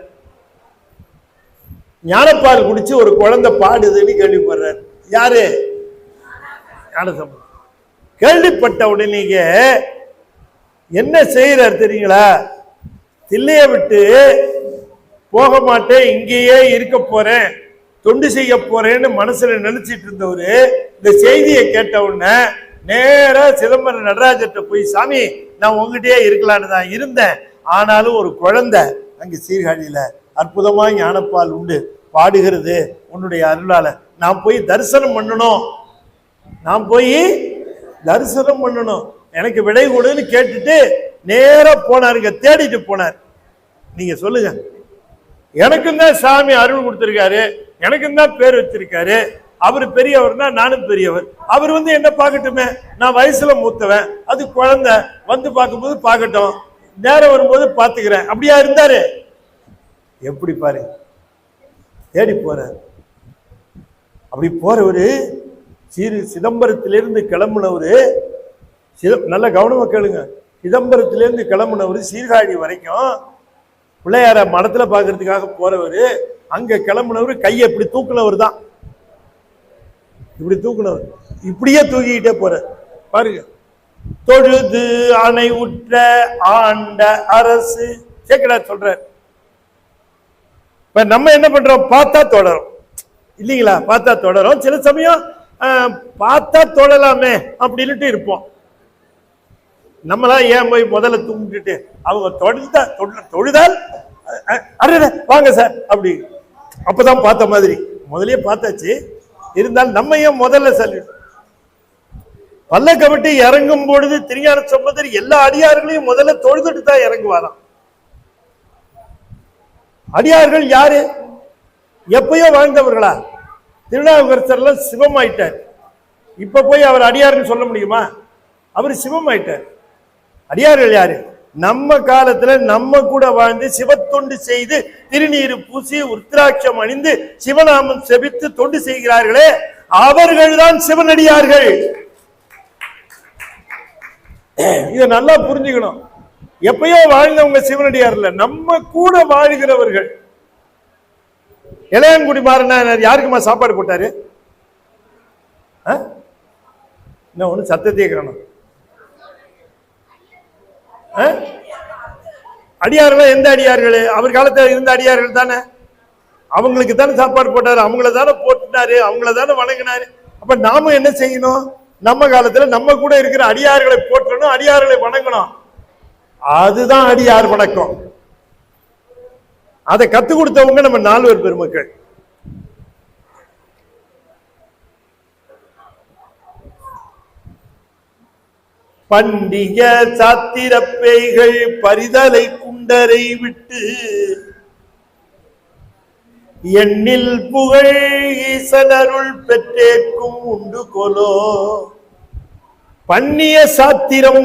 ஞானப்பால் குடிச்சு ஒரு குழந்தை பாடுதுன்னு கேள்விப்படுறார். யாரு? ஞானசம்பந்தர். கேள்விப்பட்ட உடனேயே என்ன செய்யறார் தெரியுங்களா? தில்லையை விட்டு போக மாட்டேன், இங்கேயே இருக்க போறேன், தொண்டு செய்ய போறேன்னு மனசுல நினைச்சிட்டு இருந்தவரு இந்த செய்தியை கேட்ட உடனே நேரா சிதம்பரம் நடராஜர்கிட்ட போய், சாமி நான் உங்ககிட்டயே இருக்கலான்னு தான் இருந்தேன், ஆனாலும் ஒரு குழந்தை அங்க சீர்காழியில அற்புதமா ஞானப்பால் உண்டு பாடுகிறது உன்னுடைய அருளால, நான் போய் தரிசனம் பண்ணணும், நான் போய் தரிசனம் பண்ணணும், எனக்கு விடை கொடுன்னு கேட்டுட்டு நேரா போனாருங்க, தேடிட்டு போனார். நீங்க சொல்லுங்க, எனக்கும் தான் சாமி அருள் கொடுத்திருக்காரு, எனக்கும் தான் பேர் வச்சிருக்காரு, அவரு பெரியவர்னா நானும் பெரியவர், அவர் என்ன பார்க்கட்டுமே, நான் வயசுல மூத்தவன், அது குழந்தை வந்து பார்க்கும்போது பார்க்கட்டும், நேரம் வரும்போது பார்த்துக்கிறேன், அப்படியா இருந்தாரு? எப்படி பாரு, தேடி போறாரு. அப்படி போறவரு சிதம்பரத்திலிருந்து கிளம்புனவரு, நல்ல கவனமா கேளுங்க, சிதம்பரத்திலிருந்து கிளம்புனவரு சீர்காழி வரைக்கும் பிள்ளையார மடத்துல பாக்குறதுக்காக போறவரு, அங்க கிளம்புனவரு கையை இப்படி தூக்குனவர் தான், இப்படி தூக்குனவர், இப்படியே தூக்கிக்கிட்டே போற பாருங்க. தொழுது அணை உற்ற ஆண்ட அரசு சேக்கடார் சொல்றார். இப்ப நம்ம என்ன பண்றோம், பார்த்தா தொடரும் இல்லைங்களா, பார்த்தா தொடரும், சில சமயம் பார்த்தா தொடலாமே அப்படின்னுட்டு இருப்போம். நம்மளாம் ஏன் போய் முதல்ல தூங்கிட்டு அவங்க தொழுதால் வாங்க சார் அப்படி, அப்பதான் பார்த்த மாதிரி, முதலே பார்த்தாச்சு, இருந்தாலும் நம்ம ஏன் முதல்ல சொல்லி பல்லக்க விட்டு இறங்கும் பொழுது திருஞான சம்பந்தர் எல்லா அடியார்களையும் முதல்ல தொழுதுட்டு தான் இறங்குவாராம். அடியார்கள் யாரு? எப்பயோ வாழ்ந்தவர்களா? திருநாவுக்கரசர்லாம் சிவம் ஆயிட்டார், இப்ப போய் அவர் அடியார்னு சொல்ல முடியுமா? அவர் சிவம் ஆயிட்டார். அடியார்கள் யாரு? நம்ம காலத்துல நம்ம கூட வாழ்ந்து சிவத்தொண்டு செய்து திருநீரு பூசி உருத்திராட்சம் அணிந்து சிவநாமம் செபித்து தொண்டு செய்கிறார்களே, அவர்கள் தான் சிவனடியார்கள். இத நல்லா புரிஞ்சுக்கணும். எப்பயோ வாழ்ந்தவங்க சிவனடியார்ல, நம்ம கூட வாழ்கிறவர்கள். இளையங்குடி மாறனார் யாருக்குமா சாப்பாடு போட்டாரு? ஒண்ணு சத்தத்தையே காணும். அடியார்கள் எந்த அடியார்கள்? அவர் காலத்தில் இருந்த அடியார்கள் தானே, அவங்களுக்கு தானே சாப்பாடு போட்டாரு, அவங்கள தானே போட்டுட்டாரு, அவங்கள தானே வணங்கினாரு. அப்ப நாம என்ன செய்யணும்? நம்ம காலத்துல நம்ம கூட இருக்கிற அடியார்களை போற்றணும், அடியார்களை வணங்கணும். அதுதான் அடியார் வணக்கம். அதை கத்து கொடுத்தவங்க நம்ம 4 பேர் பெருமக்கள். பண்டிக சாத்திர பேய்கள் பரிதலை குண்டரை விட்டு எண்ணில் புகழ் ஈசனருள் பெற்றேற்கும் உண்டு கொலோ. பண்ணிய சாத்திரம்,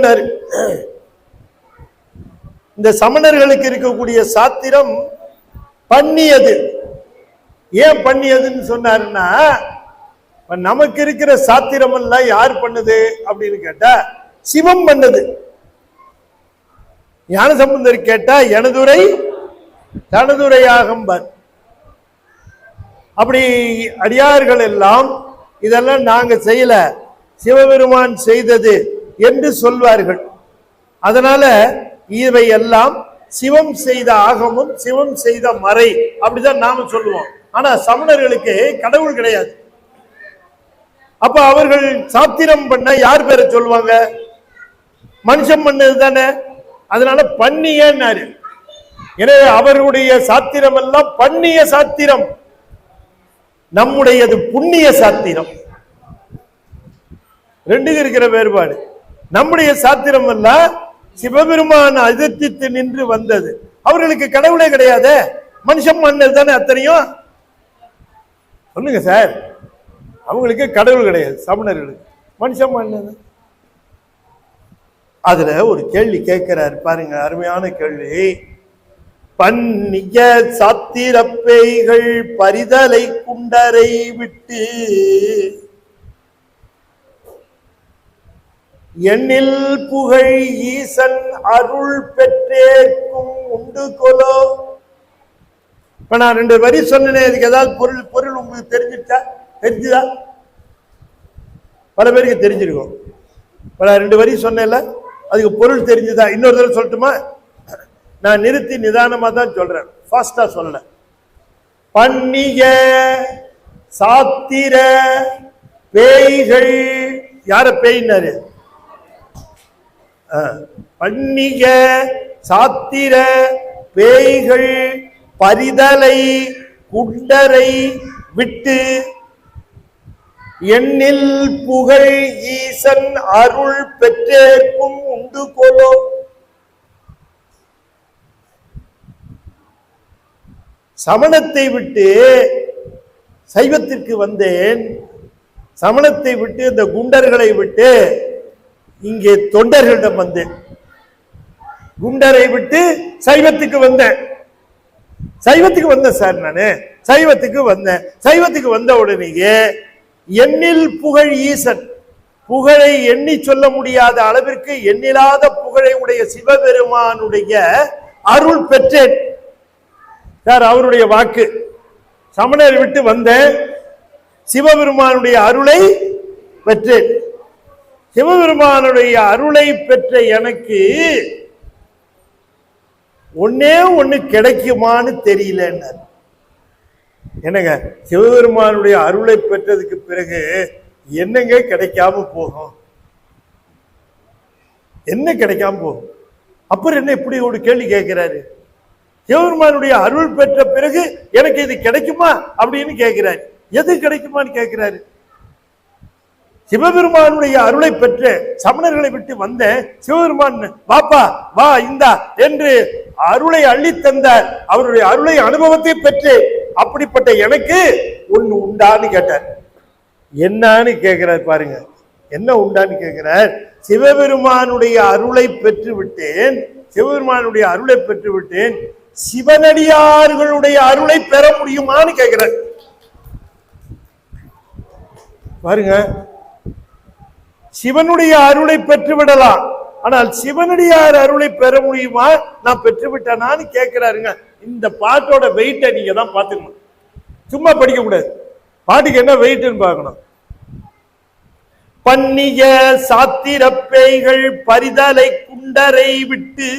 இந்த சமணர்களுக்கு இருக்கக்கூடிய சாத்திரம் பண்ணியது. ஏன் பண்ணியதுன்னு சொன்னாருன்னா, நமக்கு இருக்கிற சாத்திரம் எல்லாம் யார் பண்ணுது அப்படின்னு கேட்டா சிவம் பண்ணது. ஞான சம்பந்தர் கேட்டா எனதுரை தனதுரையாகம்பர். அப்படி அடியார்கள் எல்லாம் இதெல்லாம் நாங்க செய்யல, சிவபெருமான் செய்தது என்று சொல்வார்கள். அதனால இவை எல்லாம் சிவம் செய்த ஆகமும் சிவம் செய்த மறை அப்படிதான் நாம சொல்லுவோம். ஆனா சமணர்களுக்கு கடவுள் கிடையாது. அப்ப அவர்கள் சாத்திரம் பண்ண யார் பேரை சொல்லுவாங்க? மனுஷன் பண்ணது தானே. அதனால பண்ணியன்னாரு. எனவே அவர்களுடைய சாத்திரம் எல்லாம் பண்ணிய சாத்திரம், நம்முடையது புண்ணிய சாத்திரம். ரெண்டுக்கு இருக்கிற வேறுபாடு. நம்முடைய சாத்திரம் எல்லாம் சிவபெருமான் அதிர்த்தித்து நின்று வந்தது. அவர்களுக்கு கடவுளே கிடையாது, மனுஷன் பண்ணது தானே அத்தனையும். சொல்லுங்க சார், அவங்களுக்கு கடவுள் கிடையாது, சமணர்களுக்கு மனுஷன் பண்ணது. அதுல ஒரு கேள்வி கேட்கிறார் பாருங்க, அருமையான கேள்வி. பண்ணிய சாத்திர பேய்கள் பரிதலை குண்டரை விட்டு எண்ணில் புகழ் ஈசன் அருள் பெற்றேற்கும் உண்டு கொலோ. இப்ப நான் 2 வரி சொன்னேன், இதுக்கு ஏதாவது பொருள் உங்களுக்கு தெரிஞ்சுதா? பல பேருக்கு தெரிஞ்சிருக்கும். இப்ப நான் 2 வரி சொன்னேன்ல, அதுக்கு பொருள் தெரிஞ்சுதா? இன்னொரு தடவை சொல்லட்டுமா? நான் நிறுத்தி நிதானமா தான் சொல்றேன், ஃபாஸ்டா சொல்லல. பன்னிய சாத்திர பேய்கள், யார பேயினாரு? பன்னிய சாத்திர பேய்கள் பரிதலை குண்டரை விட்டு எண்ணில் புகழ் ஈசன் அருள் பெற்றேற்கும் உண்டு கொலோ. சமணத்தை விட்டு சைவத்திற்கு வந்தேன், சமணத்தை விட்டு இந்த குண்டர்களை விட்டு இங்கே தொண்டர்களிடம் வந்தேன். குண்டரை விட்டு சைவத்துக்கு வந்தேன். சைவத்துக்கு வந்தேன் சார், நானு சைவத்துக்கு வந்தேன். சைவத்துக்கு வந்த உடனேயே எண்ணில் புகழ் ஈசன், புகழை எண்ணி சொல்ல முடியாத அளவிற்கு எண்ணிலாத புகழை உடைய சிவபெருமானுடைய அருள் பெற்றேன் சார். அவருடைய வாக்கு. சமணரை விட்டு வந்தேன், சிவபெருமானுடைய அருளை பெற்றேன். சிவபெருமானுடைய அருளை பெற்ற எனக்கு ஒன்னே ஒண்ணு கிடைக்குமான்னு தெரியல. என்னங்க, சிவபெருமானுடைய அருளை பெற்றதுக்கு பிறகு என்னங்க கிடைக்காம போகும்? என்ன கிடைக்காம போகும்? அப்புறம் என்ன இப்படி ஒரு கேள்வி கேட்கிறாரு? சிவபெருமானுடைய அருள் பெற்ற பிறகு எனக்கு இது கிடைக்குமா அப்படின்னு கேட்கிறாரு. எது கிடைக்குமான்னு கேட்கிறாரு. சிவபெருமானுடைய அருளை பெற்ற சமணர்களை விட்டு வந்த சிவபெருமான் பாப்பா வா இந்தா என்று அருளை அள்ளி தந்தார். அவருடைய அருளை அனுபவத்தை பெற்று அப்படிப்பட்ட எனக்கு ஒண்ணு உண்டான்னு கேட்டார். என்னன்னு கேட்கிறார் பாருங்க, என்ன உண்டான்னு கேட்கிறார். சிவபெருமானுடைய அருளை பெற்று விட்டேன், சிவபெருமானுடைய அருளை பெற்று விட்டேன், சிவனடியார்களுடைய அருளை பெற முடியுமான்னு கேட்கிறார். பாருங்க, சிவனுடைய அருளை பெற்று விடலாம், ஆனால் சிவனடியார் அருளை பெற முடியுமா? நான் பெற்று விட்டேனான்னு கேட்கிறாருங்க. இந்த பாட்டோட வெயிட்டை நீங்க தான் பார்த்துக்கணும், சும்மா படிக்க கூடாது. பாட்டுக்கு என்ன வெயிட்னு பார்க்கணும். பன்னிய சாத்திர பேய்கள் பரிதலை குண்டரை விட்டு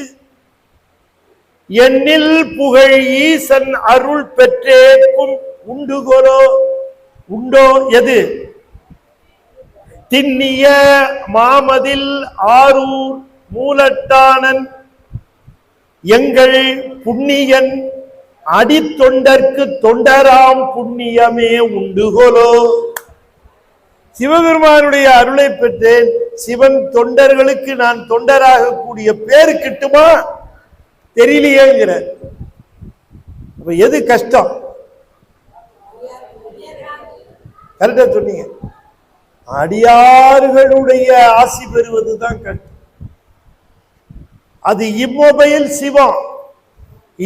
எண்ணில் புகழ் ஈசன் அருள் பெற்றேற்கும் உண்டுகோலோ. உண்டோ எது? திண்ணிய மாமதில் ஆரூர் மூலட்டானன் எங்கள் புண்ணியன் அடித்தொண்டர்க்கு தொண்டராம் புண்ணியமே உண்டுகோலோ. சிவபெருமானுடைய அருளை பெற்றேன், சிவன் தொண்டர்களுக்கு நான் தொண்டராக கூடிய பேரு கிட்டுமா தெரியலையேங்கிற. எது கஷ்டம்? கரெக்டா சொன்னீங்க. அடியார்களுடைய ஆசி பெறுவதுதான் கஷ்டம். அது இம்மொபைல் சிவம்,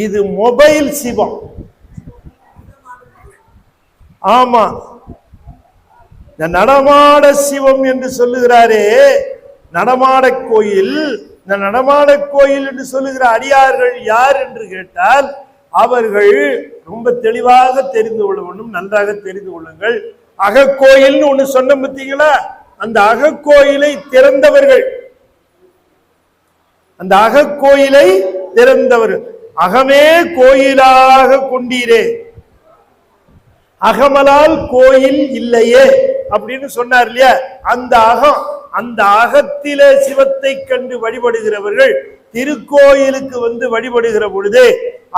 இது மொபைல் சிவம். ஆமா, இந்த நடமாட சிவம் என்று சொல்லுகிறாரே, நடமாட கோயில். இந்த நடமாட கோயில் என்று சொல்லுகிற அடியார்கள் யார் என்று கேட்டால், அவர்கள் ரொம்ப தெளிவாக தெரிந்து கொள்ள வேண்டும், நன்றாக தெரிந்து கொள்ளுங்கள். அகக்கோயில்னு ஒண்ணு சொன்ன பார்த்தீங்களா, அந்த அகக்கோயிலை திறந்தவர்கள், அந்த அகக்கோயிலை திறந்தவர்கள். அகமே கோயிலாக கொண்டீரே, அகமலால் கோயில் இல்லையே அப்படின்னு சொன்னார் இல்லையா. அந்த அகம், அந்த அகத்திலே சிவத்தை கண்டு வழிபடுகிறவர்கள் திருக்கோயிலுக்கு வந்து வழிபடுகிற பொழுது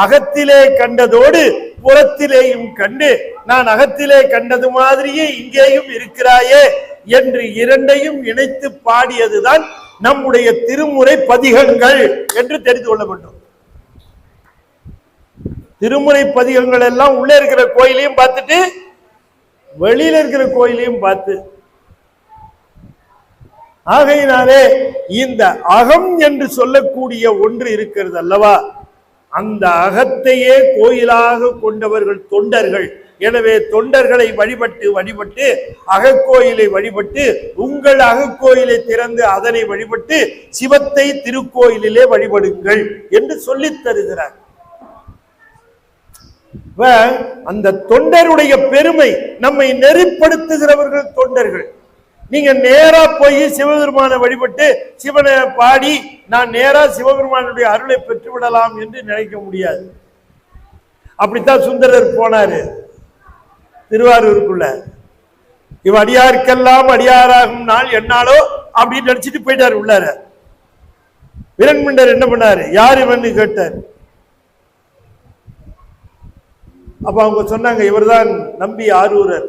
அகத்திலே கண்டதோடு புறத்திலேயும் கண்டு, நான் அகத்திலே கண்டது மாதிரியே இங்கேயும் இருக்கிறாயே என்று இரண்டையும் இணைத்து பாடியதுதான் நம்முடைய திருமுறை பதிகங்கள் என்று தெரிந்து கொள்ள வேண்டும். திருமுறை பதிகங்கள் எல்லாம் உள்ளே இருக்கிற கோயிலையும் பார்த்துட்டு வெளியில இருக்கிற கோயிலையும் பார்த்து, ஆகையினாலே இந்த அகம் என்று சொல்லக்கூடிய ஒன்று இருக்கிறது அல்லவா, அந்த அகத்தையே கோயிலாக கொண்டவர்கள் தொண்டர்கள். எனவே தொண்டர்களை வழிபட்டு வழிபட்டு அகக்கோயிலை வழிபட்டு உங்கள் அகக்கோயிலை திறந்து அதனை வழிபட்டு சிவத்தை திருக்கோயிலிலே வழிபடுங்கள் என்று சொல்லித் தருகிறார். அந்த தொண்டருடைய பெருமை, நம்மை நெறிப்படுத்துகிறவர்கள் தொண்டர்கள். நீங்க நேரா போய் சிவபெருமானை வழிபட்டு சிவனை பாடி நான் நேரா சிவபெருமானுடைய அருளை பெற்றுவிடலாம் என்று நினைக்க முடியாது. அப்படித்தான் சுந்தரர் போனாரு திருவாரூருக்குள்ள. இவ அடியாருக்கெல்லாம் அடியாராகும் நாள் என்னாலோ அப்படின்னு நினைச்சிட்டு போயிட்டாரு உள்ளார. விரண்மிண்டர் என்ன பண்ணாரு, யார் இவன்னு கேட்டார். அப்ப அவங்க சொன்னாங்க, இவர்தான் நம்பி ஆரூரர்,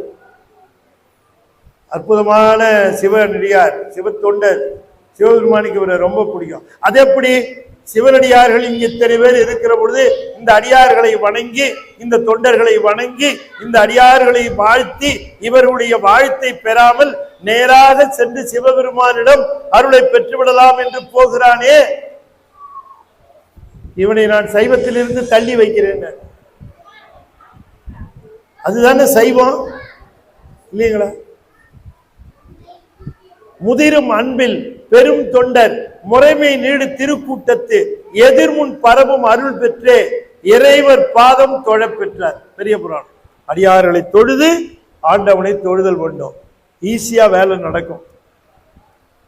அற்புதமான சிவனடியார், சிவ தொண்டர், சிவபெருமானுக்கு இவரை ரொம்ப பிடிக்கும். அது எப்படி சிவனடியார்கள் இங்கு இத்தனை பேர் இருக்கிற பொழுது இந்த அடியார்களை வணங்கி இந்த தொண்டர்களை வணங்கி இந்த அடியார்களை வாழ்த்தி இவருடைய வாழ்த்தை பெறாமல் நேராக சென்று சிவபெருமானிடம் அருளை பெற்றுவிடலாம் என்று போகிறானே, இவனை நான் சைவத்திலிருந்து தள்ளி வைக்கிறேன். அதுதானே சைவம் இல்லைங்களா? முதிரும் அன்பில் பெரும் தொண்டர் முறைமை நீடு திருக்கூட்டத்து எதிர்முன் பரவும் அருள் பெற்றே இறைவர் பாதம் தொழ பெற்றார். பெரிய புராணம். அடியார்களை தொழுது ஆண்டவனை தொழுதல் வேண்டும். ஈஸியா வேலை நடக்கும்.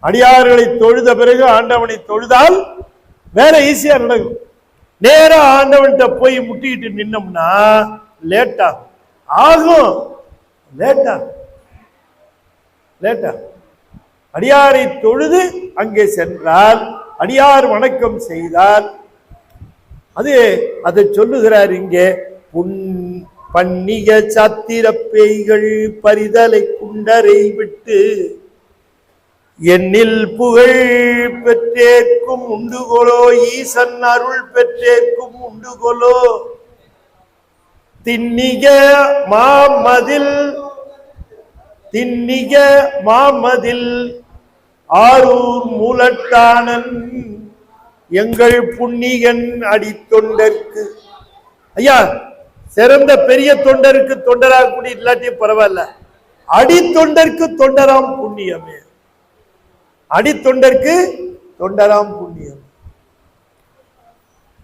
அடியார்களை தொழுத பிறகு ஆண்டவனை தொழுதால் வேலை ஈஸியா நடக்கும். நேரா ஆண்டவன்கிட்ட போய் முட்டிக்கிட்டு நின்னோம்னா லேட்டா ஆகும். லேட்டா அடியாரை தொழுது அங்கே சென்றால் அடியார் வணக்கம் செய்தால் அது அதை சொல்லுகிறார் இங்கே. பண்ணிய சாத்திர பேய்கள் பரிதலை குண்டரை விட்டு எண்ணில் புகழ் பெற்றேற்கும் உண்டுகொலோ ஈசன் அருள் பெற்றேற்கும் உண்டுகொலோ தின்னிக மாமதில் ஆரூர் மூலட்டானன் எங்கள் புன்னிகன் அடித்தொண்டருக்கு. ஐயா, சிறந்த பெரிய தொண்டருக்கு தொண்டராக கூடி இல்லாட்டியும் பரவாயில்ல, அடித்தொண்டருக்கு தொண்டராம் புண்ணியமே. அடித்தொண்டருக்கு தொண்டராம் புண்ணியம்.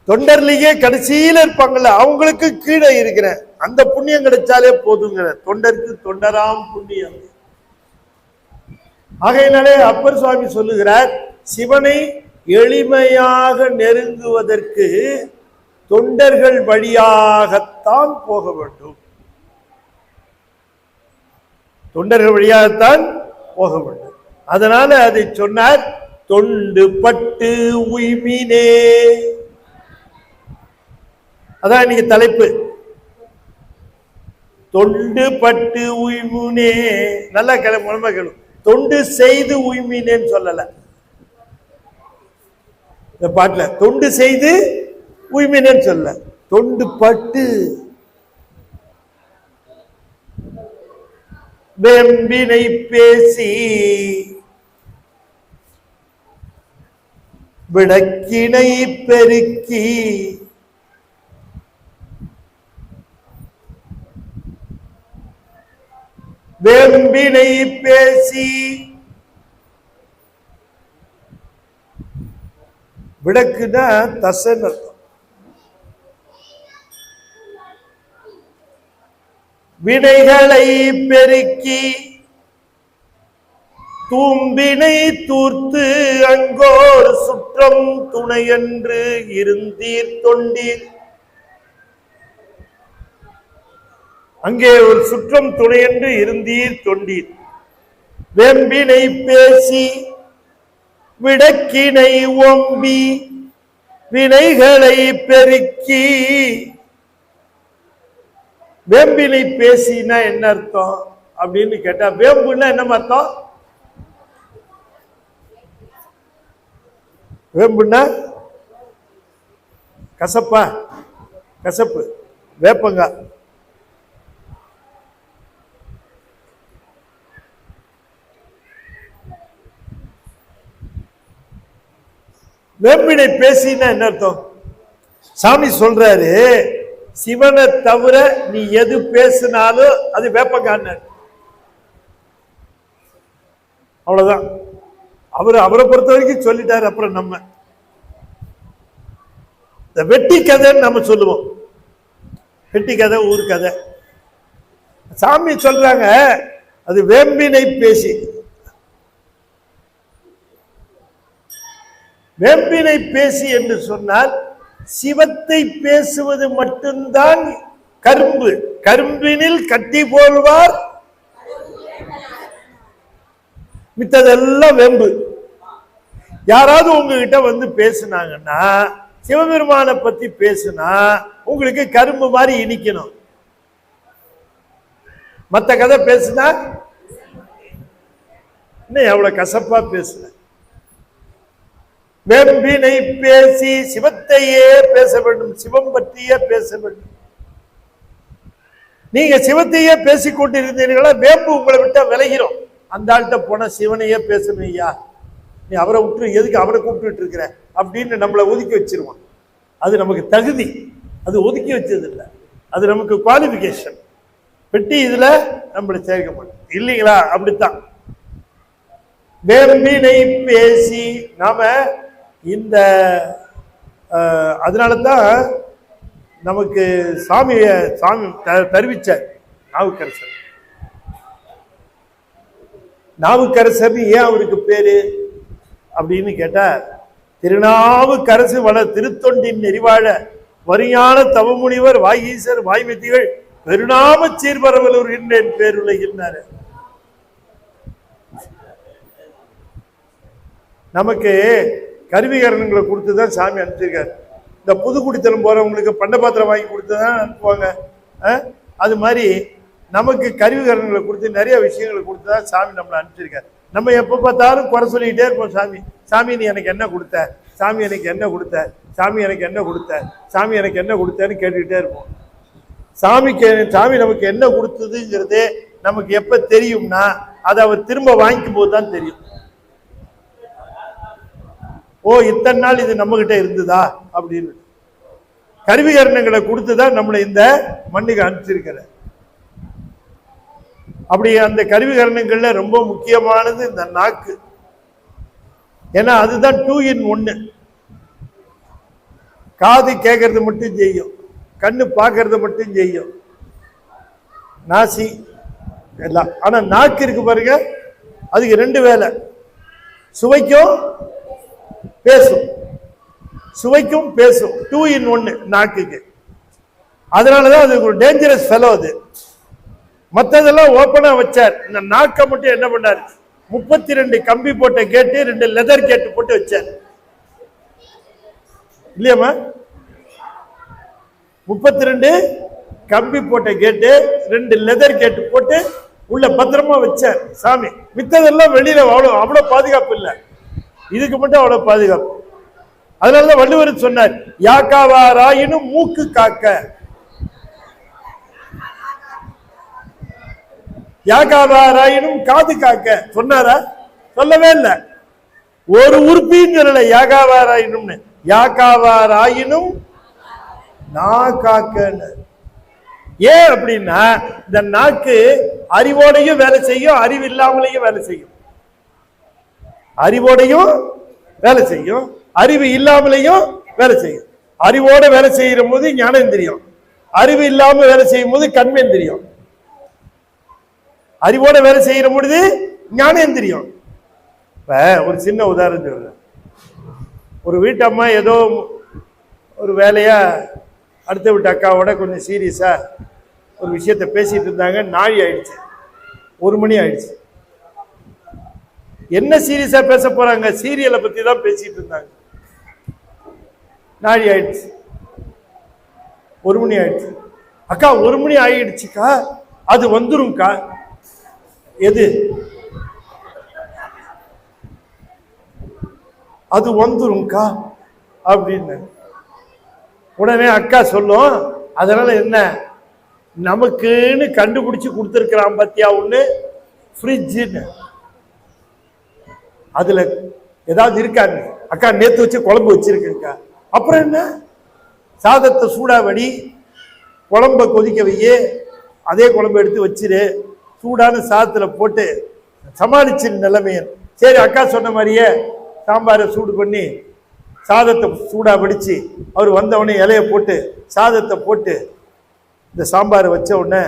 தொண்டர்லயே கடைசியில இருப்பாங்கல்ல, அவங்களுக்கு கீழே இருக்கிற அந்த புண்ணியம் கிடைச்சாலே போதுங்கிற. தொண்டருக்கு தொண்டராம் புண்ணியம். ஆகையினாலே அப்பர் சுவாமி சொல்லுகிறார், சிவனை எளிமையாக நெருங்குவதற்கு தொண்டர்கள் வழியாகத்தான் போக வேண்டும். தொண்டர்கள் வழியாகத்தான் போக வேண்டும். அதனால அதை சொன்னார். தொண்டு பட்டு உய்மினே, அதான் இன்னைக்கு தலைப்பு. தொண்டு பட்டு உய்முனே. நல்லா கிளம்ப கேளும். தொண்டு செய்து உய்மினேன்னு சொல்லல இந்த பாட்டுல. தொண்டு செய்து உய்மினேன்னு சொல்ல, தொண்டு பட்டு வெம்பினை பேசி விளக்கினை பெருக்கி வெம்பினை பேசி. விளக்குனா தசன் அர்த்தம். வினைகளை பெருக்கி தூம்பினை தூர்த்து அங்கோர் சுற்றம் துணையென்று இருந்தீர் தொண்டீர். அங்கே ஒரு சுற்றம் துணையென்று இருந்தீர் தொண்டீர். வெம்பினை பேசி விடக்கினை ஒம்பி வினைகளை பெருக்கி. வேம்பினை பேசினா என்ன அர்த்தம் அப்படின்னு கேட்டா, வேம்புன்னா என்ன அர்த்தம்? வேம்புன்னா கசப்பா? கசப்பு, வேப்பங்காய். வேம்பினை பேசினா என்ன அர்த்தம்? சாமி சொல்றாரு, சிவனை தவிர நீ எது பேசினாலும் அது வேப்பங்கான்னு. அவ்வளவுதான். அவரை பொறுத்த வரைக்கும் சொல்லிட்டாரு. அப்புறம் நம்ம இந்த வெட்டி கதைன்னு நம்ம சொல்லுவோம். வெட்டி கதை, ஊர் கதை. சாமி சொல்றாங்க அது வேம்பினை பேசி. வேம்பினை பேசி என்று சொன்னால் சிவத்தை பேசுவது மட்டும்தான் கரும்பு. கரும்பினில் கட்டி போல்வார், மித்ததெல்லாம் வேம்பு. யாராவது உங்ககிட்ட வந்து பேசுனாங்கன்னா, சிவபெருமானை பத்தி பேசுனா உங்களுக்கு கரும்பு மாதிரி இனிக்கணும். மத்த கதை பேசுனா இன்னும் எவ்வளவு கசப்பா பேசுன. வேம்பினை பேசி சிவத்தையே பேச வேண்டும், சிவம் பற்றியே பேச வேண்டும். நீங்க சிவத்தையே பேசிக் கொண்டிருந்தீர்களா, வேம்பு உங்களை விட்டா விலகிறோம். அந்த ஆள்கிட்ட போன சிவனையே பேசணும், ஐயா நீ அவரை விட்டு எதுக்கு அவரை கூப்பிட்டு இருக்கிற அப்படின்னு நம்மளை ஒதுக்கி வச்சிருவான். அது நமக்கு தகுதி, அது ஒதுக்கி வச்சது இல்லை, அது நமக்கு குவாலிபிகேஷன். பெட்டி இதுல நம்மளை சேர்க்க மாட்டோம் இல்லைங்களா? அப்படித்தான் வேம்பினை பேசி நாம இந்த அதனாலதான் நமக்கு சாமி தருவிச்சார் நாவுக்கரசர். நாவுக்கரசர் ஏன் அவருக்கு பேரு அப்படின்னு கேட்டா, திருநாவுக்கரசு வள திருத்தொண்டின் நெறிவாழ வரியான தவமுனிவர் வாகீசர் வாய்மத்திகள் பெருநாம சீர்பரவலூர் என்றேன் பேருலகினாரு. நமக்கு கருவிகரணங்களை கொடுத்துதான் சாமி அனுப்பிச்சிருக்காரு. இந்த புது குடித்தனம் போறவங்களுக்கு பண்ட பாத்திரம் வாங்கி கொடுத்துதான் அனுப்புவாங்க. அது மாதிரி நமக்கு கருவிகரணங்களை கொடுத்து நிறைய விஷயங்களை கொடுத்துதான் சாமி நம்மளை அனுப்பிச்சிருக்காரு. நம்ம எப்ப பார்த்தாலும் குறை சொல்லிக்கிட்டே இருப்போம். சாமி சாமி நீ எனக்கு என்ன கொடுத்த, சாமி எனக்கு என்ன கொடுத்த, சாமி எனக்கு என்ன கொடுத்த, சாமி எனக்கு என்ன கொடுத்தேன்னு கேட்டுக்கிட்டே இருப்போம். சாமி நமக்கு என்ன கொடுத்ததுங்கிறது நமக்கு எப்ப தெரியும்னா, அதை அவர் திரும்ப வாங்கிக்கும் போது தான் தெரியும். ஓ இத்தனை நாள் இது நம்ம கிட்ட இருந்ததா அப்படின்னு. கருவிகரணங்களை கொடுத்துதான் நம்மளை இந்த மண்ணுக்கு அனுப்பிச்சிருக்கிற. அப்படி அந்த கருவிகரணங்கள்ல ரொம்ப முக்கியமானது இந்த நாக்கு. ஏன்னா அதுதான் 2 in 1. காது கேட்கறது மட்டும் செய்யும், கண்ணு பார்க்கறது மட்டும் செய்யும், நாசி எல்லாம். ஆனா நாக்கு இருக்கு பாருங்க, அதுக்கு 2 வேலை. சுவைக்கும் பேசும், சுவைக்கும் பேசும். 2 in 1 நாக்குக்கு. அதனாலதான் அது ஒரு டேஞ்சரஸ் ஃபெலோ. அது மற்றதெல்லாம் ஓப்பனா வச்சார். இந்த நாக்கை மட்டும் என்ன பண்ணார், 32 கம்பி போட்ட கேட்டு 2 லெதர் கேட்டு போட்டு வச்சார். இல்லையாமா? 32 கம்பி போட்ட கேட்டு 2 லெதர் கேட்டு போட்டு உள்ள பத்திரமா வச்சார் சாமி. மித்ததெல்லாம் வெளியில அவ்வளவு பாதுகாப்பு இல்லை, இதுக்கு மட்டும் அவ்வளவு பாதுகாப்பு. அதனாலதான் வள்ளுவர் சொன்னார், யாக்காவாராயினும் மூக்கு காக்க. யாகாவாராயினும் காது காக்க சொன்னாரா? சொல்லவே இல்லை. ஒரு உறுப்பின்னு சொல்லல யாகாவாராயினும்னு. யாகாவாராயினும் நான் காக்க. ஏன் அப்படின்னா, இந்த நாக்கு அறிவோடையும் வேலை செய்யும், அறிவு இல்லாமலையும் வேலை செய்யும். அறிவோடையும் வேலை செய்யும், அறிவு இல்லாமலையும் வேலை செய்யும். அறிவோட வேலை செய்யற போது ஞானேந்திரியம், அறிவு இல்லாம வேலை செய்யும் போது கண்மேந்திரியம். அறிவோட வேலை செய்யற பொழுது ஞானேந்திரியம். இப்ப ஒரு சின்ன உதாரணம் சொல்றேன். ஒரு வீட்டு அம்மா ஏதோ ஒரு வேலையா அடுத்த வீட்டு அக்காவோட கொஞ்சம் சீரியஸா ஒரு விஷயத்த பேசிட்டு இருந்தாங்க. நாழி ஆயிடுச்சு, 1 மணி ஆயிடுச்சு. என்ன சீரியஸா பேச போறாங்க, சீரியலை பத்தி தான் பேசிட்டு இருந்தாங்க. நாழி ஆயிடுச்சு, 1 மணி ஆயிடுச்சு. அக்கா 1 மணி ஆயிடுச்சுக்கா, அது வந்துரும்க்கா. எது? அது வந்துரும்க்கா அப்படின்னு உடனே அக்கா சொல்லும், அதனால என்ன, நமக்குன்னு கண்டுபிடிச்சு கொடுத்துருக்கிறான் பத்தியா ஒண்ணு, ஃப்ரிட்ஜுன்னு. அதுல ஏதாவது இருக்காங்க. அக்கா நேத்து வச்சு குழம்பு வச்சிருக்கேன்க்கா. அப்புறம் என்ன, சாதத்தை சூடா வடி, குழம்ப கொதிக்க வையே, அதே குழம்பு எடுத்து வச்சிரு, சூடான சாதத்துல போட்டு சமாளிச்சு நிலைமையன். சரி அக்கா சொன்ன மாதிரியே சாம்பாரை சூடு பண்ணி சாதத்தை சூடா வடிச்சு அவர் வந்தவொடனே இலைய போட்டு சாதத்தை போட்டு இந்த சாம்பாரை வச்ச உடனே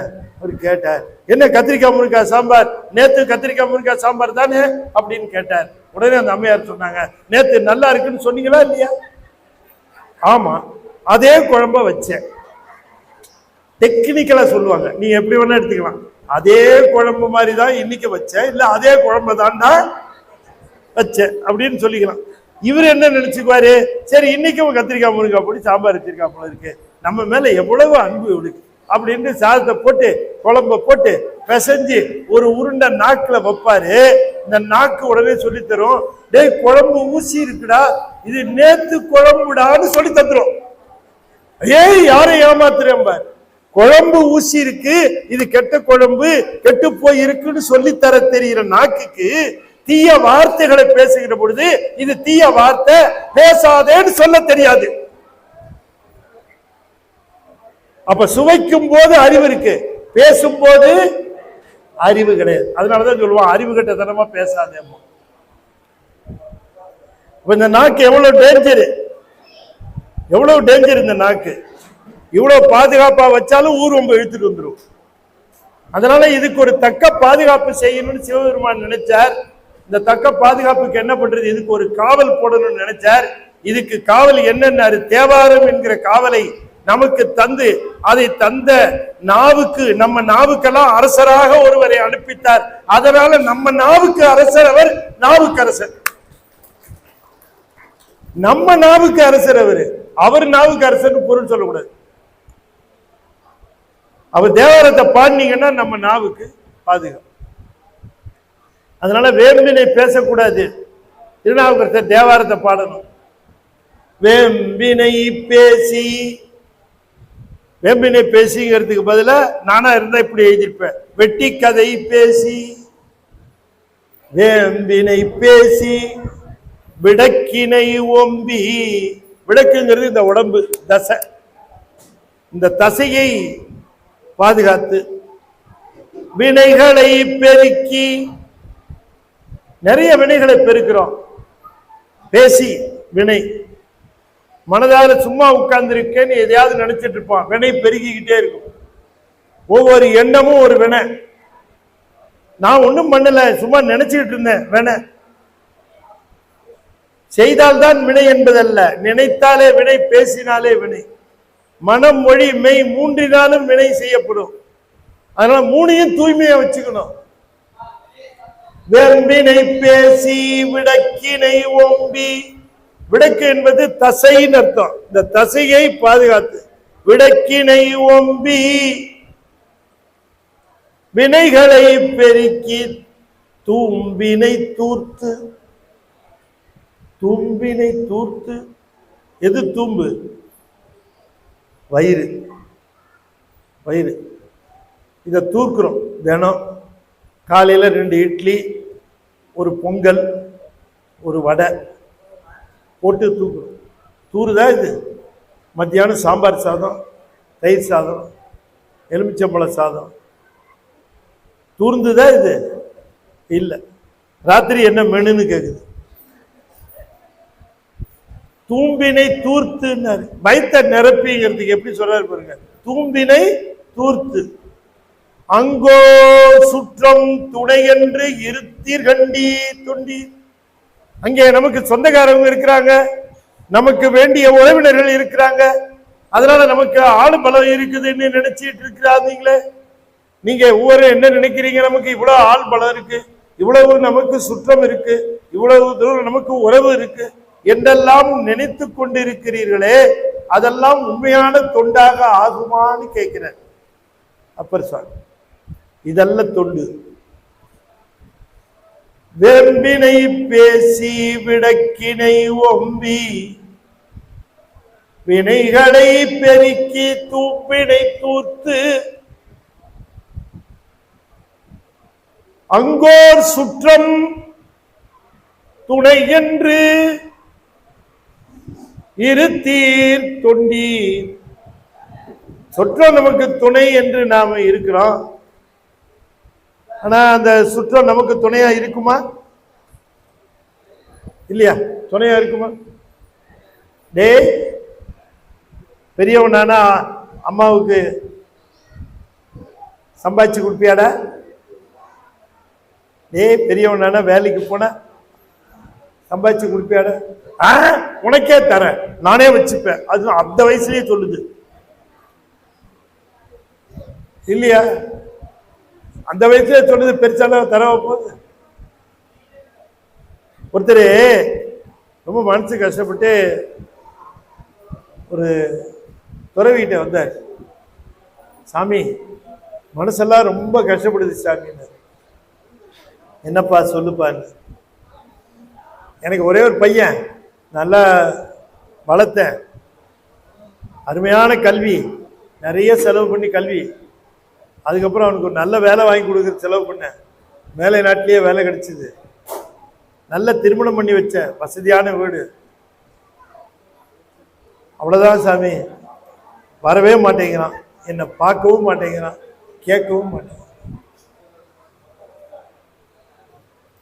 அவர் கேட்டார், என்ன கத்திரிக்காய் முருங்காய் சாம்பார், நேத்து கத்திரிக்காய் முருங்காய் சாம்பார் தானே அப்படின்னு கேட்டார். உடனே அந்த அம்மையார் சொன்னாங்க, நேத்து நல்லா இருக்குன்னு சொன்னீங்களா இல்லையா? ஆமா, அதே குழம்ப வச்சேன். டெக்னிக்கலா சொல்லுவாங்க, நீ எப்படி வேணா எடுத்துக்கலாம். அதே குழம்பு மாதிரி தான் இன்னைக்கு வச்சேன், இல்ல அதே குழம்பு தான்டா வச்சேன் அப்படின்னு சொல்லிக்கலாம். இவர் என்ன நினைச்சுக்குவாரு, சரி இன்னைக்கும் கத்திரிக்காய் முருங்காய் போட்டு சாம்பார் வச்சிருக்கா போல இருக்கு, நம்ம மேல எவ்வளவு அன்பு இவளுக்கு அப்படின்னு சாதத்தை போட்டு குழம்ப போட்டு பிசைஞ்சு ஒரு உருண்டை நாக்குல வைப்பாரு. இந்த நாக்கு உடனே சொல்லி தரும், டேய் குழம்பு ஊசி இருக்குடா, இது நேத்து குழம்புடான்னு சொல்லி தந்துரும். ஏய் யாரை ஏமாத்துறேன் பாரு, குழம்பு ஊசி இருக்கு, இது கெட்ட குழம்பு கெட்டு போய் இருக்குன்னு சொல்லி தர தெரிகிற நாக்குக்கு தீய வார்த்தைகளை பேசுகிற பொழுது இது தீய வார்த்தை பேசாதேன்னு சொல்ல தெரியாது. அப்ப சுவைக்கும் போது அறிவு இருக்கு, பேசும்போது அறிவு கிடையாது. அதனாலதான் சொல்லுவான், அறிவு கட்டத்தனமா பேசாதே. இந்த நாக்கு எவ்வளவு டேஞ்சர், எவ்வளவு டேஞ்சர் இந்த நாக்கு. இவ்வளவு பாதுகாப்பா வச்சாலும் ஊர்வம்பு இழுத்துட்டு வந்துடும். அதனால இதுக்கு ஒரு தக்க பாதுகாப்பு செய்யணும்னு சிவபெருமான் நினைச்சார். இந்த தக்க பாதுகாப்புக்கு என்ன பண்றது, இதுக்கு ஒரு காவல் போடணும்னு நினைச்சார். இதுக்கு காவல் என்னென்ன, தேவாரம் என்கிற காவலை நமக்கு தந்து, அதை தந்த நாவுக்கு, நம்ம நாவுக்கெல்லாம் அரசராக ஒருவரை அனுப்பித்தார். அதனால நம்ம நாவுக்கு அரசர் அவர், நாவுக்கு அரசர். நம்ம நாவுக்கு அரசர் அவரு, அவர் நாவுக்கு அரசர் பொருள் சொல்லக்கூடாது. அவர் தேவாரத்தை பாடினீங்கன்னா நம்ம நாவுக்கு பாதுகாப்பு. அதனால வேம்பினை பேசக்கூடாது, திருநாவுக்கரசர் தேவாரத்தை பாடணும். வேம்பினை பேசி, வேம்பினை பேசிங்கிறதுக்கு பதிலா நானா இருந்தா இப்படி எழுதியிருப்பேன், வெட்டி கதை பேசி. வேம்பினை பேசி விடக்கினை ஓம்பி, விடக்குங்கிறது இந்த உடம்பு தசை, இந்த தசையை பாதுகாத்து வினைகளை பெருக்கி, நிறைய வினைகளை பெருக்கிறோம் பேசி. வினை மனதால சும்மா உட்கார்ந்துருக்கேன்னு எதையாவது நினைச்சிட்டு இருப்பான், வினை பெருகிக்கிட்டே இருக்கும். ஒவ்வொரு எண்ணமும் ஒரு வினை. நான் ஒன்றும் பண்ணல, சும்மா நினைச்சுக்கிட்டு இருந்தேன், வினை. செய்தால்தான் வினை என்பதல்ல, நினைத்தாலே வினை, பேசினாலே வினை. மனம் மொழி மெய் மூன்றினாலும் வினை செய்யப்படும். அதனால மூணையும் தூய்மையா வச்சுக்கணும். வேம்பினை பேசி விடக்கினை ஓம்பி, விடக்கு என்பது தசைன்னு அர்த்தம். இந்த தசையை பாதுகாத்து விடக்கினை ஓம்பி வினைகளை பெருக்கி தூம்பினை தூர்த்து. தூம்பினை தூர்த்து, எது தூம்பு? வயிறு. வயிறு இதை தூக்குறோம் தினம். காலையில் 2 இட்லி, ஒரு பொங்கல், ஒரு வடை போட்டு தூக்குறோம். தூருதா இது? மத்தியானம் சாம்பார் சாதம், தயிர் சாதம், எலுமிச்சம்பழ சாதம், தூர்ந்துதா இது? இல்லை. ராத்திரி என்ன மெனுன்னு கேக்குது. தூம்பினை தூர்த்து, வயிற்ற நிரப்பிங்கிறதுக்கு எப்படி சொல்றாரு பாருங்க. தூம்பினை தூர்த்து அங்கோ சுற்றம் துணை என்று இருத்தீர் கண்டி தொண்டி. அங்கே நமக்கு சொந்தக்காரங்க இருக்கிறாங்க, நமக்கு வேண்டிய உறவினர்கள் இருக்கிறாங்க, அதனால நமக்கு ஆளு பலம் இருக்குதுன்னு நினைச்சிட்டு இருக்கிறாங்களே. நீங்க ஒவ்வொரு என்ன நினைக்கிறீங்க, நமக்கு இவ்வளவு ஆள் பலம் இருக்கு, இவ்வளவு நமக்கு சுற்றம் இருக்கு, இவ்வளவு தூரம் நமக்கு உறவு இருக்கு என்றெல்லாம் நினைத்து கொண்டிருக்கிறீர்களே, அதெல்லாம் உண்மையான தொண்டாக ஆகுமான்னு கேட்கிறேன் அப்பர் சார். இதெல்லாம் தொண்டு. வேம்பினை பேசி விடக்கினை ஒம்பி வினைகளை பெருக்கி தூப்பினை தூத்து அங்கோர் சுற்றம் துணை என்று இருத்தீர் தொண்டீர். சுற்றம் நமக்கு துணை என்று நாம இருக்கிறோம். ஆனா அந்த சுற்றம் நமக்கு துணையா இருக்குமா? இல்லையா? துணையா இருக்குமா? டே பெரியவனானா அம்மாவுக்கு சம்பாதிச்சு கொடுப்பியாடா? பெரியவனான வேலைக்கு போன சம்பாதிச்சு கொடுப்பியாடா? உனக்கே தரேன், நானே வச்சுப்பேன். அது அந்த வயசுலயே சொல்லுது இல்லையா? அந்த வயசுல சொல்லுது, பெருசான தரவ போகுது. ஒருத்தர் ரொம்ப மனசு கஷ்டப்பட்டு ஒரு துறவிகிட்ட வந்தார். சாமி, மனசெல்லாம் ரொம்ப கஷ்டப்படுது சாமின்னு. என்னப்பா சொல்லுப்பான்னு. எனக்கு ஒரே ஒரு பையன், நல்லா வளர்த்தேன், அருமையான கல்வி, நிறைய செலவு பண்ணி கல்வி, அதுக்கப்புறம் அவனுக்கு ஒரு நல்ல வேலை வாங்கி கொடுக்குற செலவு பண்ணேன், மேலை நாட்டிலேயே வேலை கிடைச்சிது, நல்ல திருமணம் பண்ணி வச்சேன், வசதியான வீடு. அவ்வளோதான் சாமி, வரவே மாட்டேங்கிறான், என்னை பார்க்கவும் மாட்டேங்கிறான், கேட்கவும் மாட்டேங்கிறான்.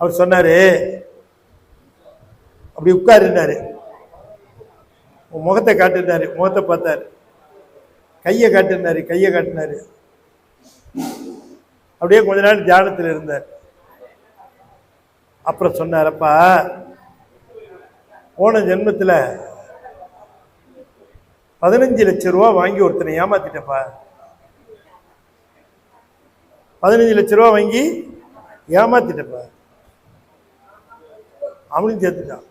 அவர் சொன்னாரு, அப்படி உட்காருன்னாரு, முகத்தை காட்டுனாரு, முகத்தை பார்த்தாரு, கையை காட்டுனாரு, கையை காட்டினாரு. அப்படியே கொஞ்ச நேரம் தியானத்தில் இருந்தார். அப்புறம் சொன்னாரப்பா, போன ஜென்மத்தில் 15 லட்சம் ரூபா வாங்கி ஒருத்தனை ஏமாத்திட்டப்பா. 15 லட்சம் ரூபா வாங்கி ஏமாத்திட்டப்பா. அவனும் சேர்த்துட்டான்.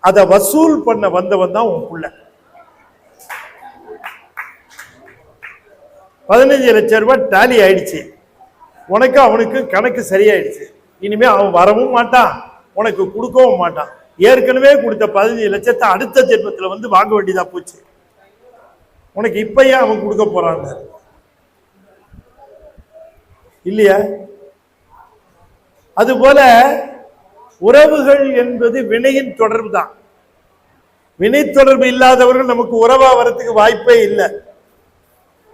அதை வசூல் பண்ண வந்தவன் தான் உன் புள்ள. 15 லட்சம் ரூபாய் டாலி ஆயிடுச்சு, உனக்கு அவனுக்கு கணக்கு சரியாயிடுச்சு. இனிமே அவன் வரவும் மாட்டான், உனக்கு கொடுக்கவும் மாட்டான். ஏற்கனவே கொடுத்த 15 லட்சத்தை அடுத்த ஜென்மத்தில் வந்து வாங்க வேண்டியதா போச்சு. உனக்கு இப்பயே அவன் கொடுக்க போறான் இல்லையா? அதுபோல உறவுகள் என்பது வினையின் தொடர்பு தான். வினை தொடர்பு இல்லாதவர்கள் நமக்கு உறவா வரத்துக்கு வாய்ப்பே இல்லை.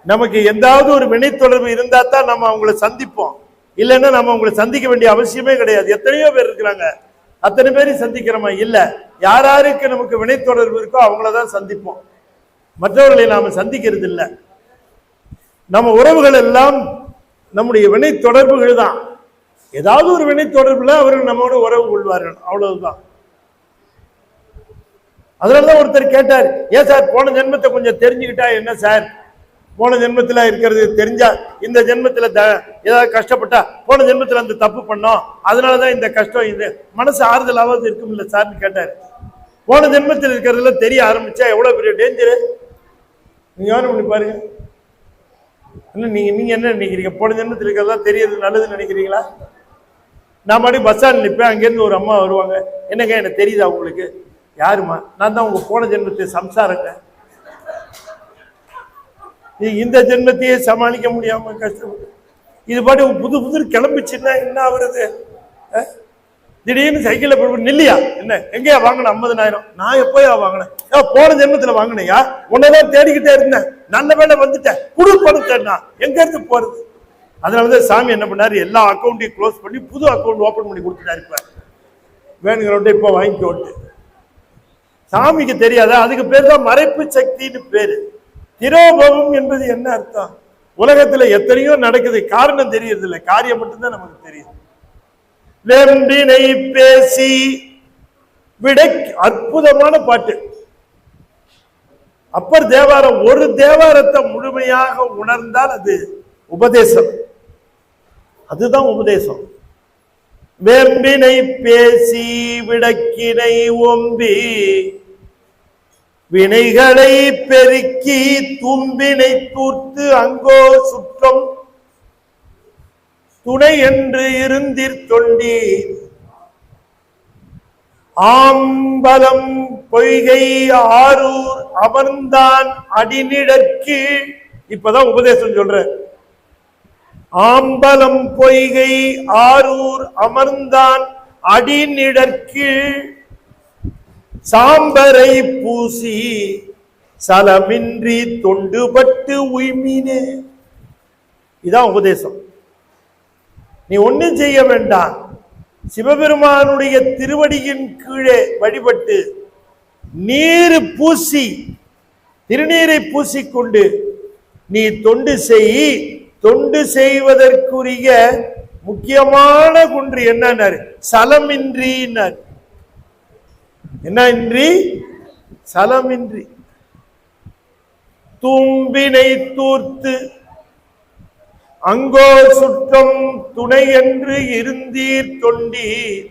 நமக்கு எந்தாவது ஒரு வினை தொடர்பு இருந்தா தான் நம்ம அவங்களை சந்திப்போம், இல்லைன்னா நம்ம அவங்களை சந்திக்க வேண்டிய அவசியமே கிடையாது. எத்தனையோ பேர் இருக்கிறாங்க, அத்தனை பேரையும் சந்திக்கிறோமா? இல்ல. யாராருக்கு நமக்கு வினை தொடர்பு இருக்கோ அவங்களதான் சந்திப்போம், மற்றவர்களை நாம சந்திக்கிறது இல்லை. நம்ம உறவுகள் எல்லாம் நம்முடைய வினை தொடர்புகள் தான். ஏதாவது ஒரு வினை தொடர்புல அவர்கள் நம்மோட உறவு கொள்வார்கள், அவ்வளவுதான். அதனாலதான் ஒருத்தர் கேட்டார், ஏன் சார் போன ஜென்மத்தை கொஞ்சம் தெரிஞ்சுக்கிட்டா என்ன சார்? போன ஜென்மத்துல இருக்கிறது தெரிஞ்சா இந்த ஜென்மத்துல ஏதாவது கஷ்டப்பட்டா போன ஜென்மத்துல அந்த தப்பு பண்ணோம், அதனாலதான் இந்த கஷ்டம், இந்த மனசு ஆறுதலாவது இருக்கும் இல்ல சார்னு கேட்டாரு. போன ஜென்மத்தில் இருக்கிறதுல தெரிய ஆரம்பிச்சா எவ்வளவு பெரிய டேஞ்சரு. நீங்க யாரும் பண்ணி பாருங்க. நீங்க என்ன நினைக்கிறீங்க? போன ஜென்மத்தில் இருக்கிறதா தெரியறது நல்லதுன்னு நினைக்கிறீங்களா? நான் மாதிரி பஸ் ஸ்டாண்ட் நிற்பேன், அங்கேருந்து ஒரு அம்மா வருவாங்க, என்னங்க எனக்கு தெரியுதா உங்களுக்கு? யாருமா? நான் தான் உங்க போன ஜென்மத்தை சம்சாரங்க. இந்த ஜென்மத்தையே சமாளிக்க முடியாம கஷ்டப்பட்டு இது பாட்டு புது புது கிளம்பிச்சுன்னா என்ன ஆகுறது? திடீர்னு சைக்கிள்ல போய் நில்லையா, என்ன எங்கேயா வாங்கின 50,000? நான் எப்போயா வாங்கினேன்? போன ஜென்மத்துல வாங்கினையா? உன்னதான் தேடிக்கிட்டே இருந்தேன், நல்ல வேலை வந்துட்டேன், குடு பணத்தேன்னா எங்க இருந்து போறது? அதனாலதான் சாமி என்ன பண்ணாரு, எல்லா அக்கௌண்ட்டையும் க்ளோஸ் பண்ணி புது அக்கௌண்ட் ஓபன் பண்ணி கொடுத்துட்டாரு. இப்ப வேணுங்கிறவன்ட்ட இப்ப வாங்கிக்கோட்டு. சாமிக்கு தெரியாதா? அதுக்கு பேர் தான் மறைப்பு சக்தின்னு பேரு. திரோபவம் என்பது என்ன அர்த்தம்? உலகத்துல எத்தனையோ நடக்குது, காரணம் தெரியறது இல்லை, காரியம் மட்டும்தான் நமக்கு தெரியுது. வெம்பினை பேசி விடை. அற்புதமான பாட்டு. அப்பர் தேவாரம். ஒரு தேவாரத்தை முழுமையாக உணர்ந்தால் அது உபதேசம், அதுதான் உபதேசம். வெம்பினை பேசி விடக்கினை ஒம்பி வினைகளை பெருக்கி தும்பினை தூர்த்து அங்கோ சுற்றம் துணை என்று இருந்திர் தொண்டி ஆம்பலம் பொய்கை ஆரூர் அமர்ந்தான் அடிநிடற்கு. இப்பதான் உபதேசம் சொல்ற. ஆம்பலம் பொய்கை ஆரூர் அமர்ந்தான் அடிநிடற்கு சாம்பரை பூசி சலமின்றி தொண்டுபட்டு உய்மீனே. இதான் உபதேசம். நீ ஒன்னும் செய்ய வேண்டாம், சிவபெருமானுடைய திருவடியின் கீழே வழிபட்டு நீர் பூசி, திருநீரை பூசிக்கொண்டு நீ தொண்டு செய். தொண்டு செய்வதற்குரிய முக்கியமான குன்று என்ன? சலமின்றி. என்ன இன்றி? சலமின்றி. தூம்பினை தூர்த்து அங்கோ சுற்றம் துணை என்று இருந்தீர் தொண்டீர்.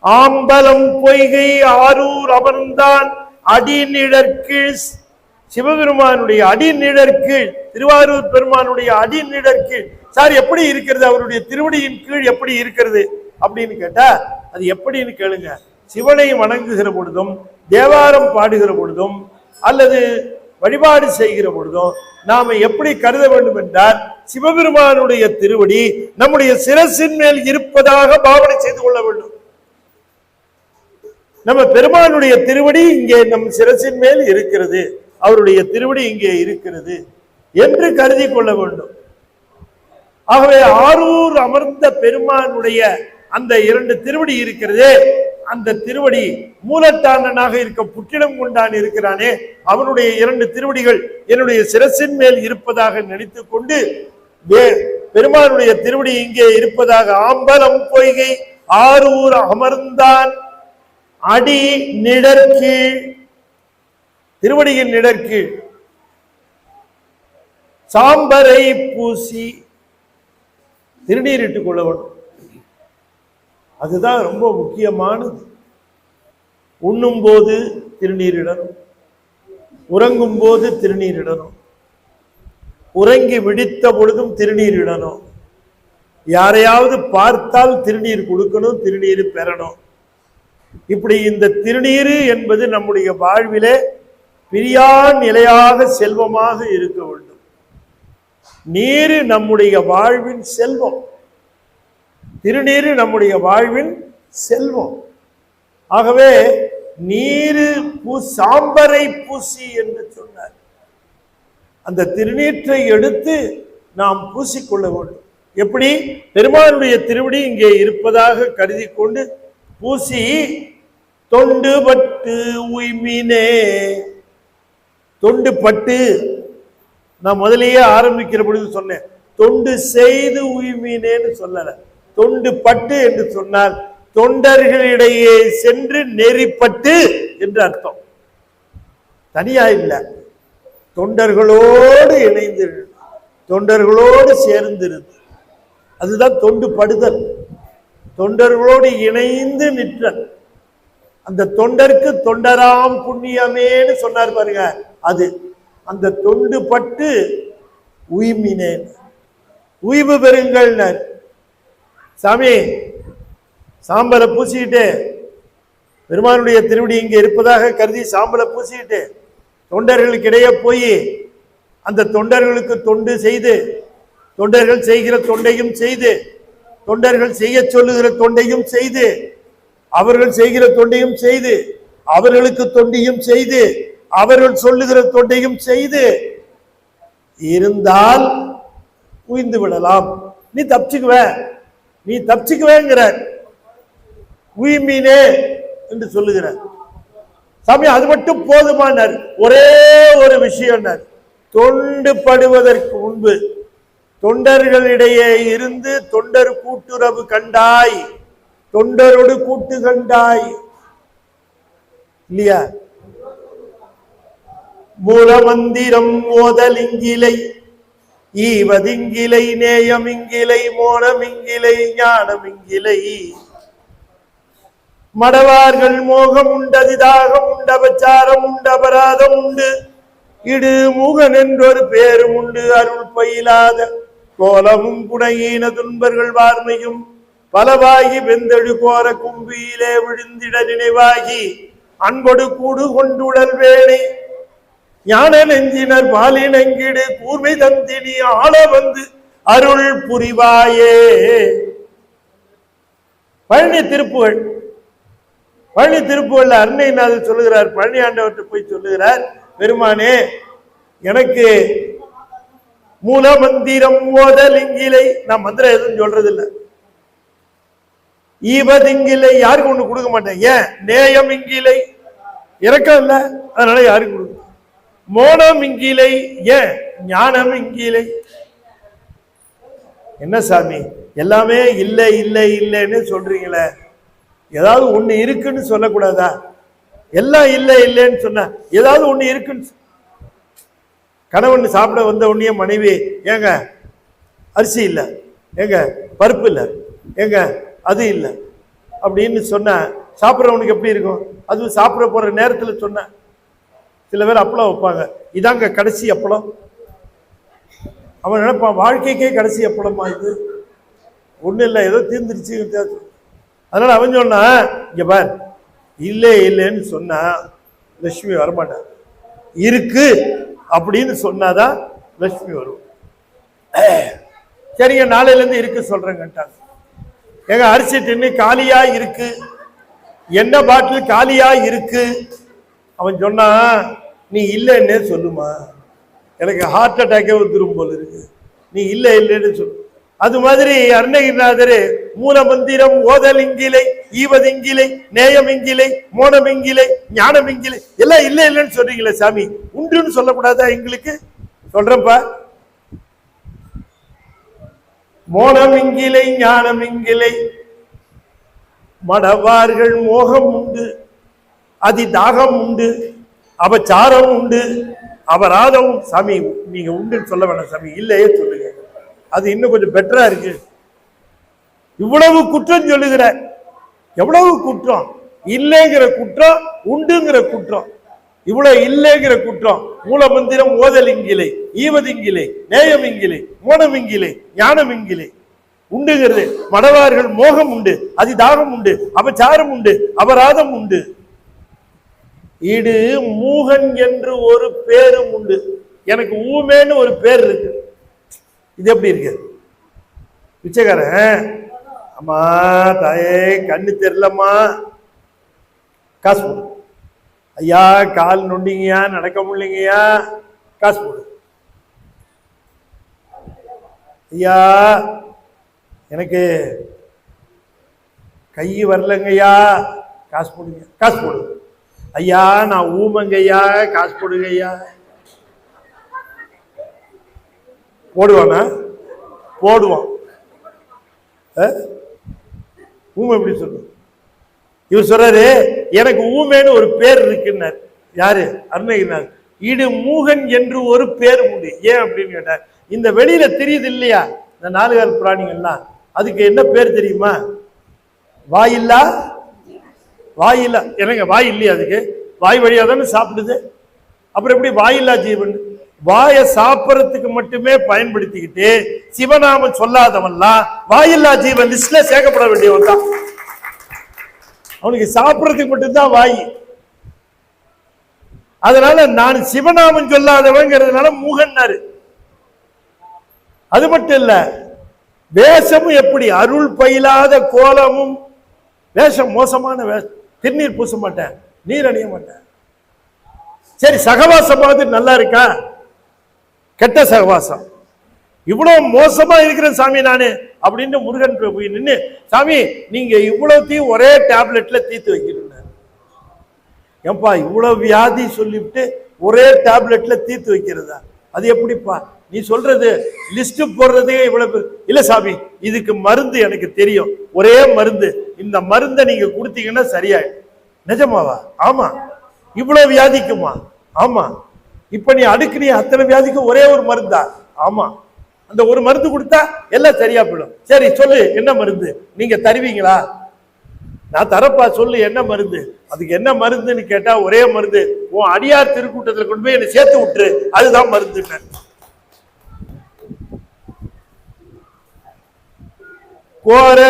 ஆம்பலம் பொய்கை ஆரூர் அமர்ந்தான் அடிநிழற்கீழ். சிவபெருமானுடைய அடிநிழற்கீழ், திருவாரூர் பெருமானுடைய அடிநிழற்கீழ். சார் எப்படி இருக்கிறது? அவருடைய திருவடியின் கீழ் எப்படி இருக்கிறது அப்படின்னு கேட்டா அது எப்படின்னு கேளுங்க. சிவனை வணங்குகிற பொழுதும், தேவாரம் பாடுகிற பொழுதும், அல்லது வழிபாடு செய்கிற பொழுதும் நாம எப்படி கருத வேண்டும் என்றால், சிவபெருமானுடைய திருவடி நம்முடைய சிரசின் மேல் இருப்பதாக பாவனை செய்து கொள்ள வேண்டும். நம்ம பெருமானுடைய திருவடி இங்கே நம் சிரசின் மேல் இருக்கிறது, அவருடைய திருவடி இங்கே இருக்கிறது என்று கருதி கொள்ள வேண்டும். ஆகவே ஆரூர் அமர்ந்த பெருமானுடைய அந்த 2 திருவடி இருக்கிறது. அந்த திருவடி மூலத்தானனாக இருக்க புற்றிடம் கொண்டான் இருக்கிறானே, அவனுடைய 2 திருவடிகள் என்னுடைய சிரசின் மேல் இருப்பதாக நினைத்துக் கொண்டு பெருமானுடைய திருவடி இங்கே இருப்பதாக ஆம்பலம் பொய்கை ஆரூர் அமர்ந்தான் அடி நிழற்கீழ், திருவடியின் நிழற்கீழ் சாம்பரை பூசி திருநீரிட்டுக் கொள்ள வேண்டும். அதுதான் ரொம்ப முக்கியமானது. உண்ணும் போது திருநீரிடணும், உறங்கும் போது திருநீரிடணும், உறங்கி விழித்த பொழுதும் திருநீரிடணும், யாரையாவது பார்த்தால் திருநீர் கொடுக்கணும், திருநீர் பெறணும். இப்படி இந்த திருநீர் என்பது நம்முடைய வாழ்விலே பிரியா நிலையாக செல்வமாக இருக்க வேண்டும். நீர் நம்முடைய வாழ்வின் செல்வம், திருநீர் நம்முடைய வாழ்வின் செல்வம். ஆகவே நீரு சாம்பரை பூசி என்று சொன்னார். அந்த திருநீற்றை எடுத்து நாம் பூசிக்கொள்ள வேண்டும். எப்படி? பெருமானுடைய திருவடி இங்கே இருப்பதாக கருதி கொண்டு பூசி தொண்டு பட்டு உய்மினே. தொண்டு பட்டு நான் முதலேயே ஆரம்பிக்கிற பொழுது சொன்னேன், தொண்டு செய்து உய்மினேன்னு சொல்லல, தொண்டு பட்டு என்று சொன்னால் தொண்டர்களிடையே சென்று நெறிப்பட்டு என்று அர்த்தம். தனியா இல்லை, தொண்டர்களோடு இணைந்து, தொண்டர்களோடு சேர்ந்திருந்து, அதுதான் தொண்டு படுதல். தொண்டர்களோடு இணைந்து நிற்றல். அந்த தொண்டருக்கு தொண்டராம் புண்ணியமேன்னு சொன்னார் பாருங்க, அது அந்த தொண்டு பட்டு உய்மினேன், உய்வு பெறுங்கள். சாமி சாம்பலை பூசிக்கிட்டு, பெருமானுடைய திருவடி இங்கே இருப்பதாக கருதி சாம்பலை பூசிக்கிட்டு தொண்டர்களுக்கு இடையே போய் அந்த தொண்டர்களுக்கு தொண்டு செய்து, தொண்டர்கள் செய்கிற தொண்டையும் செய்து, தொண்டர்கள் செய்ய சொல்லுகிற தொண்டையும் செய்து, அவர்கள் செய்கிற தொண்டையும் செய்து, அவர்களுக்கு தொண்டையும் செய்து, அவர்கள் சொல்லுகிற தொண்டையும் செய்து இருந்தால் உய்ந்து விடலாம். நீ தப்பிச்சுக்குவ, நீ தப்பிச்சுக்குவேங்கிற உய்மீனே என்று சொல்லுகிறார் சாமி. அது மட்டும் போதுமானார். ஒரே ஒரு விஷயம், தொண்டு படுவதற்கு முன்பு தொண்டர்களிடையே இருந்து தொண்டர் கூட்டுறவு கண்டாய், தொண்டரோடு கூட்டு கண்டாய் இல்லையா? மூலமந்திரம் ஓதலிங்கிலை, ஈவதிங்கிலை, நேயமிங்கிலை, மோனமிங்கிலை, ஞானமிங்கிலை. மடவார்கள் மோகம் உண்டது, தாகம் உண்ட, பச்சாரம் உண்ட, அபராதம் உண்டு, இடு மூகன் என்றொரு பேரும் உண்டு. அருள் பயிலாத கோலமும் குணையீன துன்பர்கள் வார்மையும் பலவாகி வெந்தெழு கோர கும்பியிலே விழுந்திட நினைவாகி அன்பொடு கூடு கொண்டுடல் வேணை ஞான நெஞ்சினர் பாலினங்கிடு கூர்மை தந்தினி ஆள வந்து அருள் புரிவாயே. பழனி திருப்புகழ், பழனி திருப்புகழ்ல அருணைநாதர் சொல்லுகிறார், பழனி ஆண்டவர்கிட்ட போய் சொல்லுகிறார், பெருமானே எனக்கு மூல மந்திரம் ஓதலிங்கிலை, நான் மந்திரம் எதுவும் சொல்றது இல்லை, ஈவதிங்கிலை யாருக்கு ஒண்ணு கொடுக்க மாட்டேன், ஏன் நேயம் இங்கிலை இறக்கம் இல்ல, அதனால யாருக்கு கொடுக்க, மோனம் இங்கிலை ஏன் ஞானம் இங்கிலை, என்ன சாமி எல்லாமே இல்லை இல்லை இல்லைன்னு சொல்றீங்களே, ஏதாவது ஒண்ணு இருக்குன்னு சொல்லக்கூடாதா? எல்லாம் இல்லை இல்லைன்னு சொன்ன ஏதாவது ஒண்ணு இருக்குன்னு. கணவன் சாப்பிட வந்த உடனே மனைவி, ஏங்க அரிசி இல்லை, ஏங்க பருப்பு இல்லை, ஏங்க அது இல்லை அப்படின்னு சொன்ன சாப்பிட்றவனுக்கு எப்படி இருக்கும்? அது சாப்பிட போற நேரத்தில் சொன்ன சில பேர் அப்பளம் வைப்பாங்க, இதாங்க கடைசி அப்பளம். அவன் நினைப்பான் வாழ்க்கைக்கே கடைசி அப்பளமா இது, ஒன்றும் இல்லை ஏதோ தீர்ந்துருச்சு. அதனால அவன் சொன்னா, இங்க பார் இல்லை இல்லைன்னு சொன்னா லட்சுமி வரமாட்டான், இருக்கு அப்படின்னு சொன்னாதான் லட்சுமி வரும். சரிங்க நாளையில இருந்து இருக்கு சொல்றேங்கட்டாங்க. எங்க அரிசி டின்னு காலியா இருக்கு, எண்ணெய் பாட்டில் காலியா இருக்கு. அவன் சொன்னா, நீ இல்லைன்னே சொல்லுமா, எனக்கு ஹார்ட் அட்டாக்கே வந்துடும் போல இருக்கு, நீ இல்லை இல்லைன்னு சொல்லு. அது மாதிரி அருணகிரிநாதர் மூலமந்திரம் ஓதலிங்கிலை ஈவதிங்கிலை நேயமிங்கிலை மோனமிங்கிலை ஞானமிங்கிலை எல்லாம் இல்லை இல்லைன்னு சொல்றீங்களே சாமி, உண்டுன்னு சொல்லக்கூடாதா? எங்களுக்கு சொல்றப்பா, மோனமிங்கிலை ஞானமிங்கிலை மடவார்கள் மோகம் உண்டு, அதி தாகம் உண்டு, அபச்சாரம் உண்டு, அபராதம். சாமி நீங்க உண்டுன்னு சொல்ல வேணாம் சாமி, இல்லையே சொல்லுங்க, அது இன்னும் கொஞ்சம் பெட்டரா இருக்கு. இவ்வளவு குற்றம் சொல்லுகிற, எவ்வளவு குற்றம், இல்லைங்கிற குற்றம், உண்டுங்கிற குற்றம், இவ்வளவு இல்லைங்கிற குற்றம். மூலமந்திரம் ஓதலிங்கிலை ஈவதிங்கிலை நேயமிங்கிலை மோனமிங்கிலை ஞானமிங்கிலை. உண்டுங்கிறது மடவார்கள் மோகம் உண்டு, அதிதாகம் உண்டு, அபச்சாரம் உண்டு, அபராதம் உண்டு. இடு மூகன் என்று ஒரு பேரும் உண்டு. எனக்கு ஊமேன்னு ஒரு பேர் இருக்கு. இது எப்படி இருக்கு? பிச்சைக்காரன், அம்மா தாயே கண்ணு தெரியலம்மா, காசு போடு. ஐயா கால் நொண்டிங்கயா, நடக்க முடியலைங்கய்யா, காசு போடு. ஐயா எனக்கு கை வரலங்கய்யா, காசு போடுங்க, காசு போடு. ஐயா நான் ஊமங்கய்யா, காசு போடுங்க ஐயா. போடுவானா? போடுவான். ஊமை எப்படி சொல்லும்? இவர் சொல்றாரு, எனக்கு ஊமேன்னு ஒரு பேர் இருக்குன்னார். யாரு? அருணகிரிநாதர். இடு மூகன் என்று ஒரு பேர் உண்டு. ஏன் அப்படின்னு கேட்டார், இந்த வெளியில தெரியுது இல்லையா இந்த நாலுகால் பிராணிகள்லாம், அதுக்கு என்ன பேர் தெரியுமா? வாயில்லா. வாயில்லா என்னங்க வாய் இல்லையா? அதுக்கு வாய் வழியா தானே சாப்பிடுது, அப்புறம் எப்படி வாயில்லா ஜீவன்? வாயை சாப்பிடறதுக்கு மட்டுமே பயன்படுத்திக்கிட்டு சிவநாமம் சொல்லாதவன்லாம் வாயில்லா ஜீவன் லிஸ்ட்ல சேர்க்கப்பட வேண்டியவன் தான். அவனுக்கு சாப்பிடறதுக்கு மட்டும்தான் வாய். அதனால நான் சிவநாமம் சொல்லாதவங்கிறதுனால மூகன்னாரு. அது மட்டும் இல்ல, வேஷமும் எப்படி அருள் பயிலாத கோலமும். வேஷம் மோசமான வேஷம், திருநீர் பூச மாட்டேன், நீர் அணிய மாட்டேன். சரி சகவாசமாவது நல்லா இருக்கா? கெட்ட சகவாசம். இவ்வளவு மோசமா இருக்கிற சாமி நானு அப்படின்னு முருகன் போய் நின்று, சாமி நீங்க இவ்வளவுத்தையும் ஒரே டேப்லெட்ல தீர்த்து வைக்கிறீங்க. ஏன்பா இவ்வளவு வியாதி சொல்லிவிட்டு ஒரே டேப்லெட்ல தீர்த்து வைக்கிறதா? அது எப்படிப்பா நீ சொல்றது? லிஸ்ட் போடுறதே இவ்வளவு இல்ல சாமி, இதுக்கு மருந்து எனக்கு தெரியும், ஒரே மருந்து, இந்த மருந்தை நீங்க கொடுத்தீங்கன்னா சரியாயிடும். நிஜமாவா? ஆமா. இவ்வளவு வியாதிக்குமா? ஆமா. இப்ப நீ அடுக்குறிய அத்தனை வியாதிக்கும் ஒரே ஒரு மருந்தா? ஆமா. அந்த ஒரு மருந்து கொடுத்தா எல்லாம் சரியா போயிடும். சரி சொல்லு என்ன மருந்து நீங்க தருவீங்களா? நான் தரப்பா, சொல்லு என்ன மருந்து. அதுக்கு என்ன மருந்துன்னு கேட்டா ஒரே மருந்து, உன் அடியார் திருக்கூட்டத்தில் கொண்டு போய் என்னை சேர்த்து விட்டுரு, அதுதான் மருந்து. கோர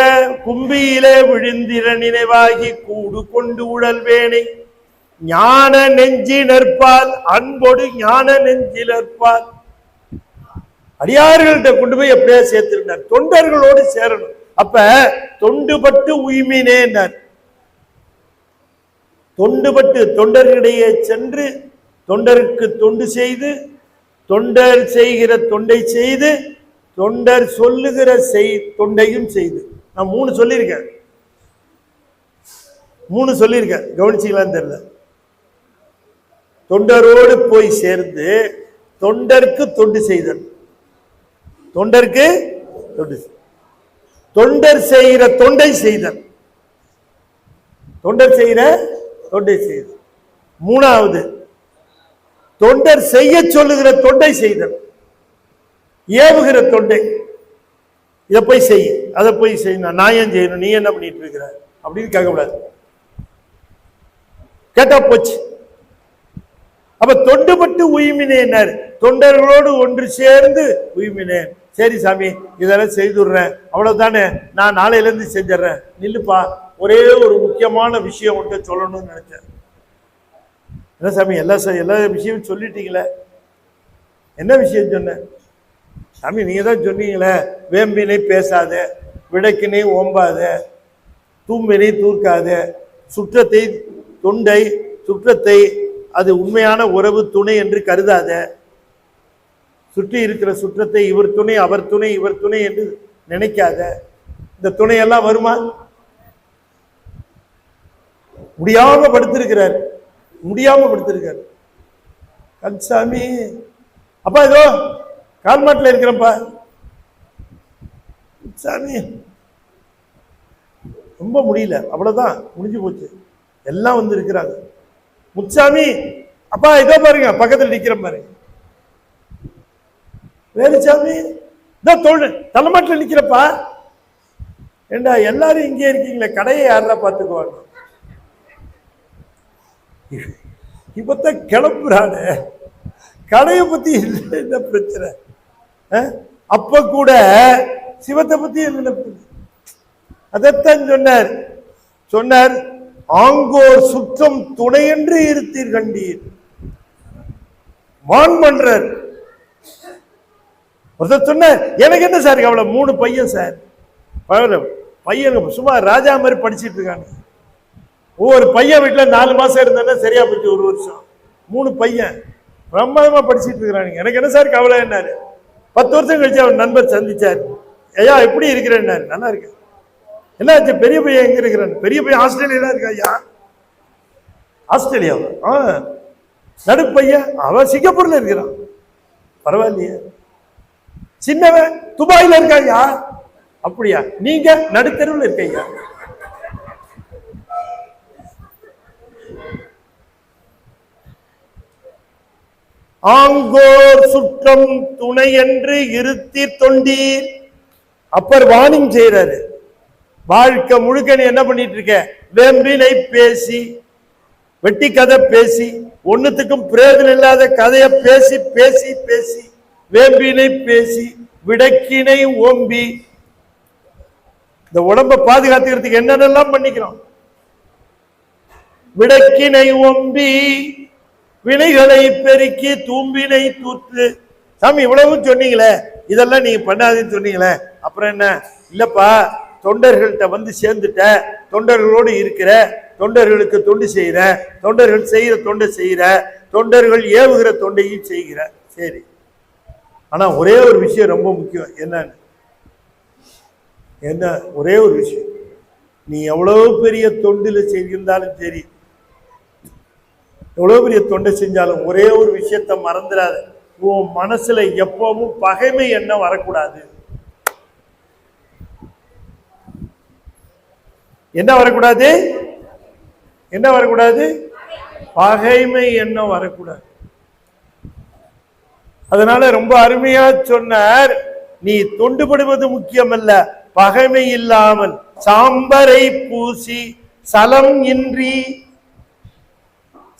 கும்பியிலே விழுந்திர நினைவாகி கூடு கொண்டு உழல்வேனை ஞான நெஞ்சி நற்பால் அன்போடு ஞான நெஞ்சி நற்பால். அடியார்கள்ட்ட கொண்டு போய் எப்படியா சேர்த்திருந்தார், தொண்டர்களோடு சேரணும். அப்ப தொண்டுபட்டு உய்மினேன்னார். தொண்டுபட்டு தொண்டர்களிடையே சென்று தொண்டருக்கு தொண்டு செய்து, தொண்டர் செய்கிற தொண்டை செய்து, தொண்டர் சொல்லுகிற தொண்டையும் செய்து. நான் 3 சொல்லியிருக்கேன், 3 சொல்லியிருக்கேன், கவனிச்சிக்கலான்னு தெரியல. தொண்டரோடு போய் சேர்ந்து தொண்டருக்கு தொண்டு செய்தல், தொண்டருக்கு தொண்டர் செய்கிற தொண்டை செய்தல். தொண்டர் செய்கிற தொண்டை செய்தல். மூணாவது, தொண்டர் செய்ய சொல்லுகிற தொண்டை செய்தல். ஏவுகிற தொண்டை, இதை போய் செய், அதை போய் செய்யணும், நான் ஏன் செய்யணும், நீ என்ன பண்ணிட்டு இருக்கிற அப்படின்னு கேட்கக்கூடாது. கேட்டா போச்சு. அப்ப தொண்டுபட்டு உய்மினேன், தொண்டர்களோடு ஒன்று சேர்ந்து உய்மினேன். சரி சாமி, இதெல்லாம் செய்துடுறேன், அவ்வளவுதானே, நான் நாளையில இருந்து செஞ்சிடறேன். நில்லுப்பா, ஒரே ஒரு முக்கியமான விஷயம் ஒன்று சொல்லணும்னு நினைச்சேன். என்ன சாமி, எல்லா விஷயமும் சொல்லிட்டீங்களே, என்ன விஷயம் சொன்ன சாமி? நீங்க தான் சொன்னீங்களே, வேம்பினை பேசாத, விடக்கினை ஓம்பாத, தூம்பினை தூர்க்காத, சுற்றத்தை தொண்டை சுற்றத்தை அது உண்மையான உறவு துணை என்று கருதாத, சுற்றி இருக்கிற சுற்றத்தை இவர் துணை அவர் துணை இவர் துணை என்று நினைக்காத. இந்த துணையெல்லாம் வருமா? முடியாம படுத்திருக்கிறார், முடியாம படுத்திருக்கார் கன்சாமி. அப்பா ஏதோ கால்மாட்டில் இருக்கிறப்பா சாமி, ரொம்ப முடியல, அவ்வளவுதான், முடிஞ்சு போச்சு, எல்லாம் வந்து இருக்கிறாங்க. முச்சாமி, அப்பா இதோ பாருங்க பக்கத்தில் நிக்கிற பாருங்க. வேலுச்சாமி, இதோ தலைமாட்டில் நிக்கிறப்பா. ஏண்டா எல்லாரும் இங்கே இருக்கீங்களே, கடையை யாரா பார்த்துக்குவாங்க? இப்பத்தான் கிளம்புறான, கடையை பத்தி என்ன பிரச்சனை? அப்ப கூட சிவத்தை பத்தி என்ன? அதைத்தான் சொன்னார், ஆங்கோர் சுற்றம் துணையென்று இருத்தீர் கண்டீர். மான் பண்றார். ஒருத்தர் சொன்னார், எனக்கு என்ன சார் கவலை, 3 பையன் சார், பையன் சும்மா ராஜா மாதிரி படிச்சுட்டு இருக்காங்க. ஒவ்வொரு பையன் வீட்டுல 4 மாசம் இருந்தா சரியா போச்சு, 1 வருஷம். 3 பையன் பிரமாதமா படிச்சுட்டு இருக்கிறாங்க. எனக்கு என்ன சார் கவலை என்னாரு. 10 வருஷம் கழிச்சு அவர் நண்பர் சந்திச்சார். ஐயா எப்படி இருக்கிறேன்? நல்லா இருக்கேன். என்னாச்சு, பெரிய பையன் எங்க இருக்கிறான்? பெரிய பையன் ஆஸ்திரேலியா இருக்கா. ஐயா ஆஸ்திரேலியாவா? நடுப்பையன் அவன் சிங்கப்பூர்ல இருக்கிறான். பரவாயில்லையே. சின்னவன் துபாயில இருக்காயா? அப்படியா? நீங்க நடுத்தருவில் இருக்கையா? ஆங்கோர் சுற்றம் துணை என்று இருத்தி தொண்டீர். அப்பர் வார்னிங் செய்யறாரு. வாழ்க்கை முழுக்க நீ என்ன பண்ணிட்டு இருக்க? வேம்பினை பேசி, வெட்டி கதை பேசி, ஒன்னுத்துக்கும் பிரயோஜனம் இல்லாத கதைய பேசி பேசி பேசி, வேம்பினை பேசி, விடக்கினை ஓம்பி, இந்த உடம்பை பாதுகாத்துக்கிறதுக்கு என்னென்னலாம் பண்ணிக்கிறோம். விடக்கினை ஓம்பி, வினைகளை பெருக்கி, தூம்பினை தூத்து. சாமி இவ்வளவு சொன்னீங்களே, இதெல்லாம் நீங்க பண்ணாதுன்னு சொன்னீங்களே, அப்புறம் என்ன? இல்லப்பா, தொண்டர்கள்ட்ட வந்து சேர்ந்துட்ட, தொண்டர்களோடு இருக்கிற, தொண்டர்களுக்கு தொண்டு செய்யற, தொண்டர்கள் செய்கிற தொண்டை செய்யற, தொண்டர்கள் ஏவுகிற தொண்டையும் செய்கிற. சரி, ஆனா ஒரே ஒரு விஷயம் ரொம்ப முக்கியம். என்ன ஒரே ஒரு விஷயம், நீ எவ்வளவு பெரிய தொண்டுல செய்திருந்தாலும் சரி, எவ்வளவு பெரிய தொண்டை செஞ்சாலும் ஒரே ஒரு விஷயத்த மறந்துடாத. உன் மனசுல எப்பவும் பகைமை எண்ணம் வரக்கூடாது. என்ன வரக்கூடாது? என்ன வரக்கூடாது? பகைமை எண்ணம் வரக்கூடாது. அதனால ரொம்ப அருமையா சொன்னார், நீ தொண்டுபடுவது முக்கியமல்ல, பகைமை இல்லாமல் சாம்பரை பூசி சலம் இன்றி.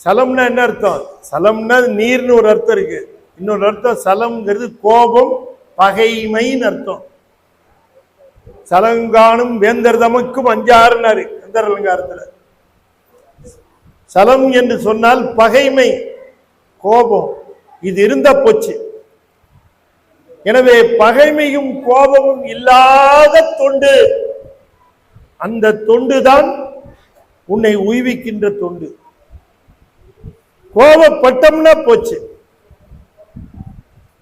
சலம்னா என்ன அர்த்தம்? சலம்னா நீர்னு ஒரு அர்த்தம் இருக்கு, இன்னொரு அர்த்தம் சலம்ங்கிறது கோபம், பகைமைன்னு அர்த்தம். சலங்கானும் வேந்தர் தமக்கும் அஞ்சாறுனாரு வேந்தர் அலங்காரத்துல. சலம் என்று சொன்னால் பகைமை, கோபம், இது இருந்தா போச்சு. எனவே பகைமையும் கோபமும் இல்லாத தொண்டு, அந்த தொண்டுதான் உன்னை உய்விக்கின்ற தொண்டு. கோபப்பட்டம்னா போச்சு.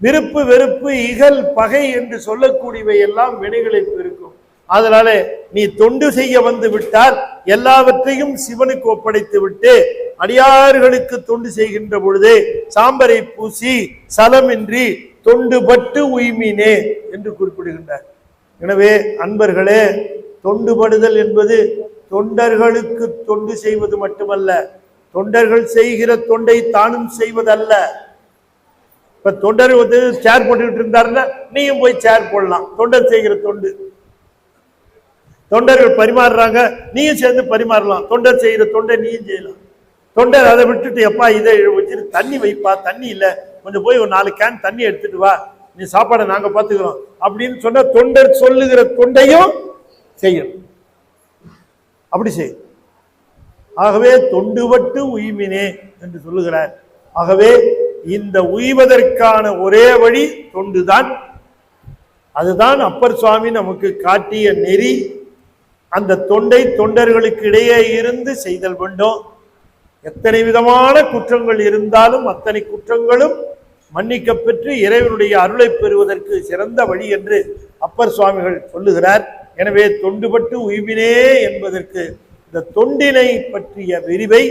விருப்பு வெறுப்பு இகல் பகை என்று சொல்லக்கூடியவை எல்லாம் வினைகளை பெருக்கும். அதனால நீ தொண்டு செய்ய வந்து விட்டால் எல்லாவற்றையும் சிவனுக்கு ஒப்படைத்து விட்டு அடியார்களுக்கு தொண்டு செய்கின்ற பொழுதே சாம்பரை பூசி சலமின்றி தொண்டு பட்டு உய்மினே என்று குறிப்பிடுகின்றார். எனவே அன்பர்களே, தொண்டுபடுதல் என்பது தொண்டர்களுக்கு தொண்டு செய்வது மட்டுமல்ல, தொண்டர்கள் செய்கிற தொண்டை தானும் செய்வதல்ல. இப்ப தொண்டர் வந்து சேர் போட்டுக்கிட்டு இருந்தாருன்னா நீயும் போய் சேர் போடலாம். தொண்டர் செய்கிற தொண்டு. தொண்டர்கள் பரிமாறுறாங்க, நீயும் சேர்ந்து பரிமாறலாம். தொண்டர் செய்கிற தொண்டை நீயும் செய்யலாம். தொண்டர் அதை விட்டுட்டு எப்பா இதை வச்சுட்டு தண்ணி வைப்பா, தண்ணி இல்லை, கொஞ்சம் போய் ஒரு 4 கேன் தண்ணி எடுத்துட்டு வா, நீ சாப்பாடை நாங்க பார்த்துக்கிறோம் அப்படின்னு சொன்ன தொண்டர் சொல்லுகிற தொண்டையும் செய்யும். அப்படி செய்யும். ஆகவே தொண்டுபட்டு உய்மினே என்று சொல்லுகிறார். ஆகவே இந்த உய்வதற்கான ஒரே வழி தொண்டுதான். அதுதான் அப்பர் சுவாமி நமக்கு காட்டிய நெறி. அந்த தொண்டை தொண்டர்களுக்கு இடையே இருந்து செய்தல் வேண்டும். எத்தனை விதமான குற்றங்கள் இருந்தாலும் அத்தனை குற்றங்களும் மன்னிக்க பெற்று இறைவனுடைய அருளை பெறுவதற்கு சிறந்த வழி என்று அப்பர் சுவாமிகள் சொல்லுகிறார். எனவே தொண்டுபட்டு உய்வினே என்பதற்கு இந்த தொண்டினை பற்றிய விரிவை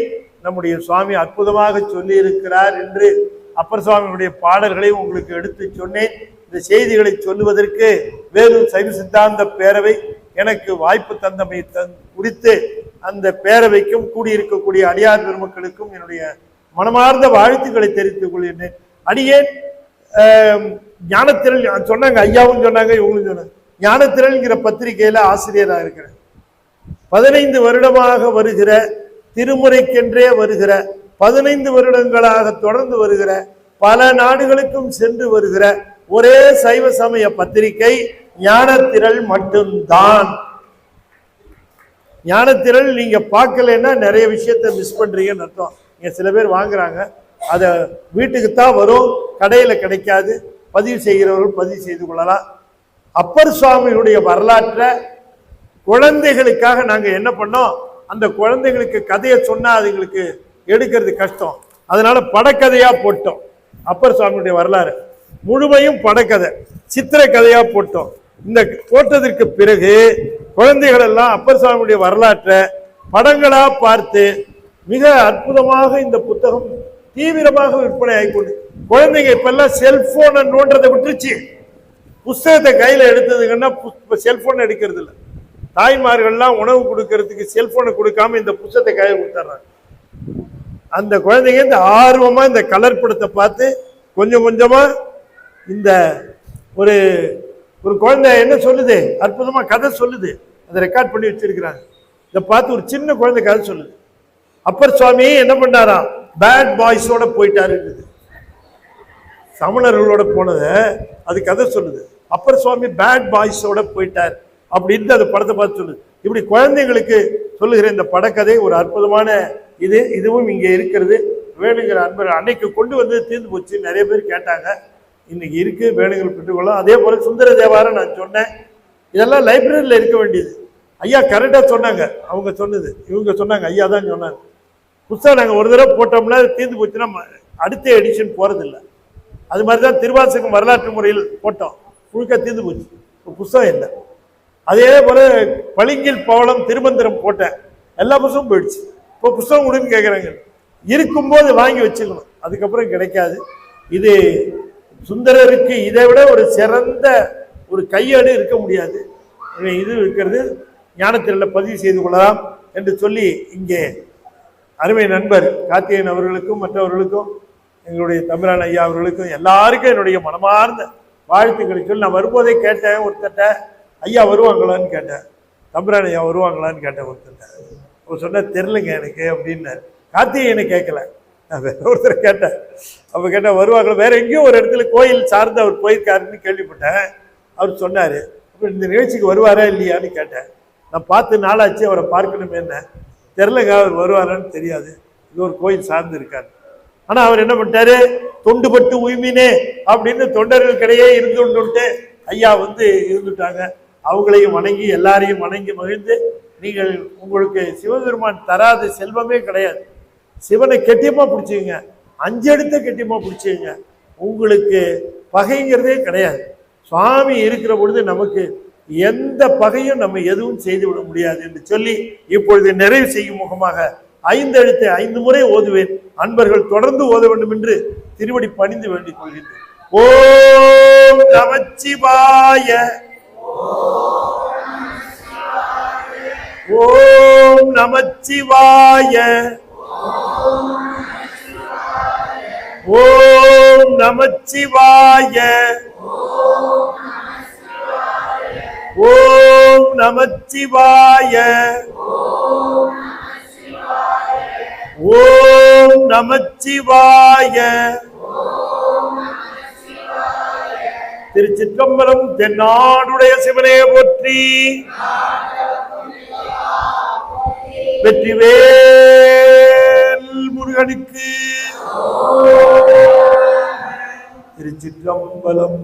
நம்முடைய சுவாமி அற்புதமாக சொல்லி இருக்கிறார் என்று அப்பர் சுவாமியுடைய பாடல்களை உங்களுக்கு எடுத்து சொன்னேன். இந்த செய்திகளை சொல்லுவதற்கு வேலூர் சைவ சித்தாந்த பேரவை எனக்கு வாய்ப்பு தந்தமை குறித்து அந்த பேரவைக்கும் கூடியிருக்கக்கூடிய அடியார் பெருமக்களுக்கும் என்னுடைய மனமார்ந்த வாழ்த்துக்களை தெரிவித்துக் கொள்கிறேன். அடியேன் ஞானத்திரள் சொன்னாங்க, ஐயாவும் சொன்னாங்க, இவங்களும் சொன்னாங்க. ஞானத்திரள்ங்கிற பத்திரிகையில ஆசிரியராக இருக்கிறேன். 15 வருடமாக வருகிற, திருமுறைக்கென்றே வருகிற, 15 வருடங்களாக தொடர்ந்து வருகிற, பல நாடுகளுக்கும் சென்று வருகிற ஒரே சைவ சமய பத்திரிகை ஞானத்திரள் மட்டும்தான். ஞானத்திரள் நீங்க பார்க்கலன்னா நிறைய விஷயத்த மிஸ் பண்றீங்கன்னு அர்த்தம். நீங்க சில பேர் வாங்குறாங்க, அதை வீட்டுக்கு தான் வரும், கடையில கிடைக்காது. பதிவு செய்கிறவர்கள் பதிவு செய்து கொள்ளலாம். அப்பர் சுவாமியுடைய வரலாற்றை குழந்தைகளுக்காக நாங்க என்ன பண்ணோம், அந்த குழந்தைகளுக்கு கதையை சொன்னா அதுங்களுக்கு எடுக்கிறது கஷ்டம். அதனால படக்கதையா போட்டோம். அப்பர் சுவாமியுடைய வரலாறு முழுமையும் படக்கதை, சித்திர கதையா போட்டோம். இந்த போட்டதற்கு பிறகு குழந்தைகள் எல்லாம் அப்பர் சுவாமியுடைய வரலாற்றை படங்களா பார்த்து மிக அற்புதமாக இந்த புத்தகம் தீவிரமாக விற்பனை ஆகிக்கொண்டு, குழந்தைங்க இப்பெல்லாம் செல்போனை நோன்றதை விட்டுருச்சு. புஸ்தகத்தை கையில எடுத்ததுங்கன்னா செல்போன் எடுக்கிறது இல்லை. தாய்மார்கள்லாம் உணவு கொடுக்கறதுக்கு செல்போனை கொடுக்காம இந்த புத்தகத்தை கையில கொடுத்துட்றாங்க. அந்த குழந்தைங்க இந்த ஆர்வமா இந்த கலர் படத்தை பார்த்து கொஞ்சம் கொஞ்சமா இந்த ஒரு ஒரு குழந்தை என்ன சொல்லுது, அற்புதமா கதை சொல்லுது, அதை ரெக்கார்ட் பண்ணி வச்சிருக்கிறாங்க. இதை பார்த்து ஒரு சின்ன குழந்தை கதை சொல்லுது. அப்பர் சுவாமி என்ன பண்ணாராம், பேட் பாய்ஸோட போயிட்டாரு. சமணர்களோட போனத அது கதை சொல்லுது. அப்பர் சுவாமி பேட் பாய்ஸோட போயிட்டார் அப்படின்னு அந்த படத்தை பார்த்து சொல்லுது. இப்படி குழந்தைங்களுக்கு சொல்லுகிற இந்த படக்கதை ஒரு அற்புதமான இதுவும் இங்க இருக்கிறது. வேணுங்கிற அன்பர் அன்னைக்கு கொண்டு வந்து தீர்ந்து போச்சு, நிறைய பேர் கேட்டாங்க. இன்னைக்கு இருக்கு, வேணுங்கள் பெற்றுக்கொள்ளலாம். அதே போல சுந்தர தேவாரம் நான் சொன்னேன், இதெல்லாம் லைப்ரரியில் இருக்க வேண்டியது. ஐயா கரெக்டா சொன்னாங்க, அவங்க சொன்னது இவங்க சொன்னாங்க, ஐயா தான் சொன்னாங்க. புத்தகம் நாங்கள் ஒரு தடவை போட்டோம்னா தீர்ந்து போச்சுன்னா அடுத்த எடிஷன் போறதில்லை. அது மாதிரிதான் திருவாசகம் வரலாற்று முறையில் போட்டோம், முழுக்க தீர்ந்து போச்சு, புத்தகம் இல்லை. அதே போல பளிங்கில் பவளம் திருமந்திரம் போட்டேன், எல்லா புத்தகமும் போயிடுச்சு. இப்போ புத்தகம் கொடுன்னு கேட்குறாங்க. இருக்கும்போது வாங்கி வச்சுக்கணும், அதுக்கப்புறம் கிடைக்காது. இது சுந்தரருக்கு இதை விட ஒரு சிறந்த ஒரு கையேடு இருக்க முடியாது. இது இருக்கிறது, ஞானத்திரளில் பதிவு செய்து கொள்ளலாம் என்று சொல்லி இங்கே அருமை நண்பர் கார்த்திகேயன் அவர்களுக்கும் மற்றவர்களுக்கும் எங்களுடைய தம்பிரான் ஐயா அவர்களுக்கும் எல்லாருக்கும் என்னுடைய மனமார்ந்த வாழ்த்துக்களை சொல்லி, நான் வரும்போதே கேட்டேன் ஒருத்தட்ட, ஐயா வருவாங்களான்னு கேட்டேன், தம்பிரான் ஐயா வருவாங்களான்னு கேட்டேன் ஒருத்தட்ட. அவர் சொன்ன தெரிலங்க எனக்கு அப்படின்னாரு. கார்த்திகேயனை கேட்கல, நான் வேற ஒருத்தரை கேட்டேன். அப்போ கேட்டால் வருவாங்களா, வேற எங்கேயும் ஒரு இடத்துல கோயில் சார்ந்து அவர் போயிருக்காருன்னு கேள்விப்பட்டேன். அவர் சொன்னார். அப்போ இந்த நிகழ்ச்சிக்கு வருவாரா இல்லையான்னு கேட்டேன். நான் பார்த்து நாளாச்சு, அவரை பார்க்கணுமே, என்ன தெரிலங்க, அவர் வருவாரான்னு தெரியாது, இது ஒரு கோயில் சார்ந்து இருக்காரு. ஆனால் அவர் என்ன பண்ணிட்டாரு, தொண்டுபட்டு உய்மினே அப்படின்னு தொண்டர்களுக்கிடையே இருந்துட்டு ஐயா வந்து இருந்துட்டாங்க. அவங்களையும் வணங்கி எல்லாரையும் வணங்கி மகிழ்ந்து, நீங்கள் உங்களுக்கு சிவபெருமான் தராத செல்வமே கிடையாது. சிவனை கெட்டியமா பிடிச்சிங்க, 5 எடுத்த கெட்டியமா பிடிச்சிங்க, உங்களுக்கு பகைங்கிறதே கிடையாது. சுவாமி இருக்கிற பொழுது நமக்கு எந்த பகையும் நம்ம எதுவும் செய்து விட முடியாது என்று சொல்லி இப்பொழுது நிறைவு செய்யும் முகமாக 5 எழுத்தை 5 முறை ஓதுவேன். அன்பர்கள் தொடர்ந்து ஓத வேண்டும் என்று திருவடி பணிந்து வேண்டிக் கொள்கின்றேன். ஓம் நமச்சிவாய. ஓம் நமச்சிவாய. ஓம் நமச்சிவாய. ஓம் நமச்சிவாய. ஓம் நமச்சிவாய. திருச்சிற்றம்பலம். தென்னாடுடைய சிவனே போற்றி. வெற்றிவேல் முருகனுக்கு. திருச்சிற்றம்பலம்.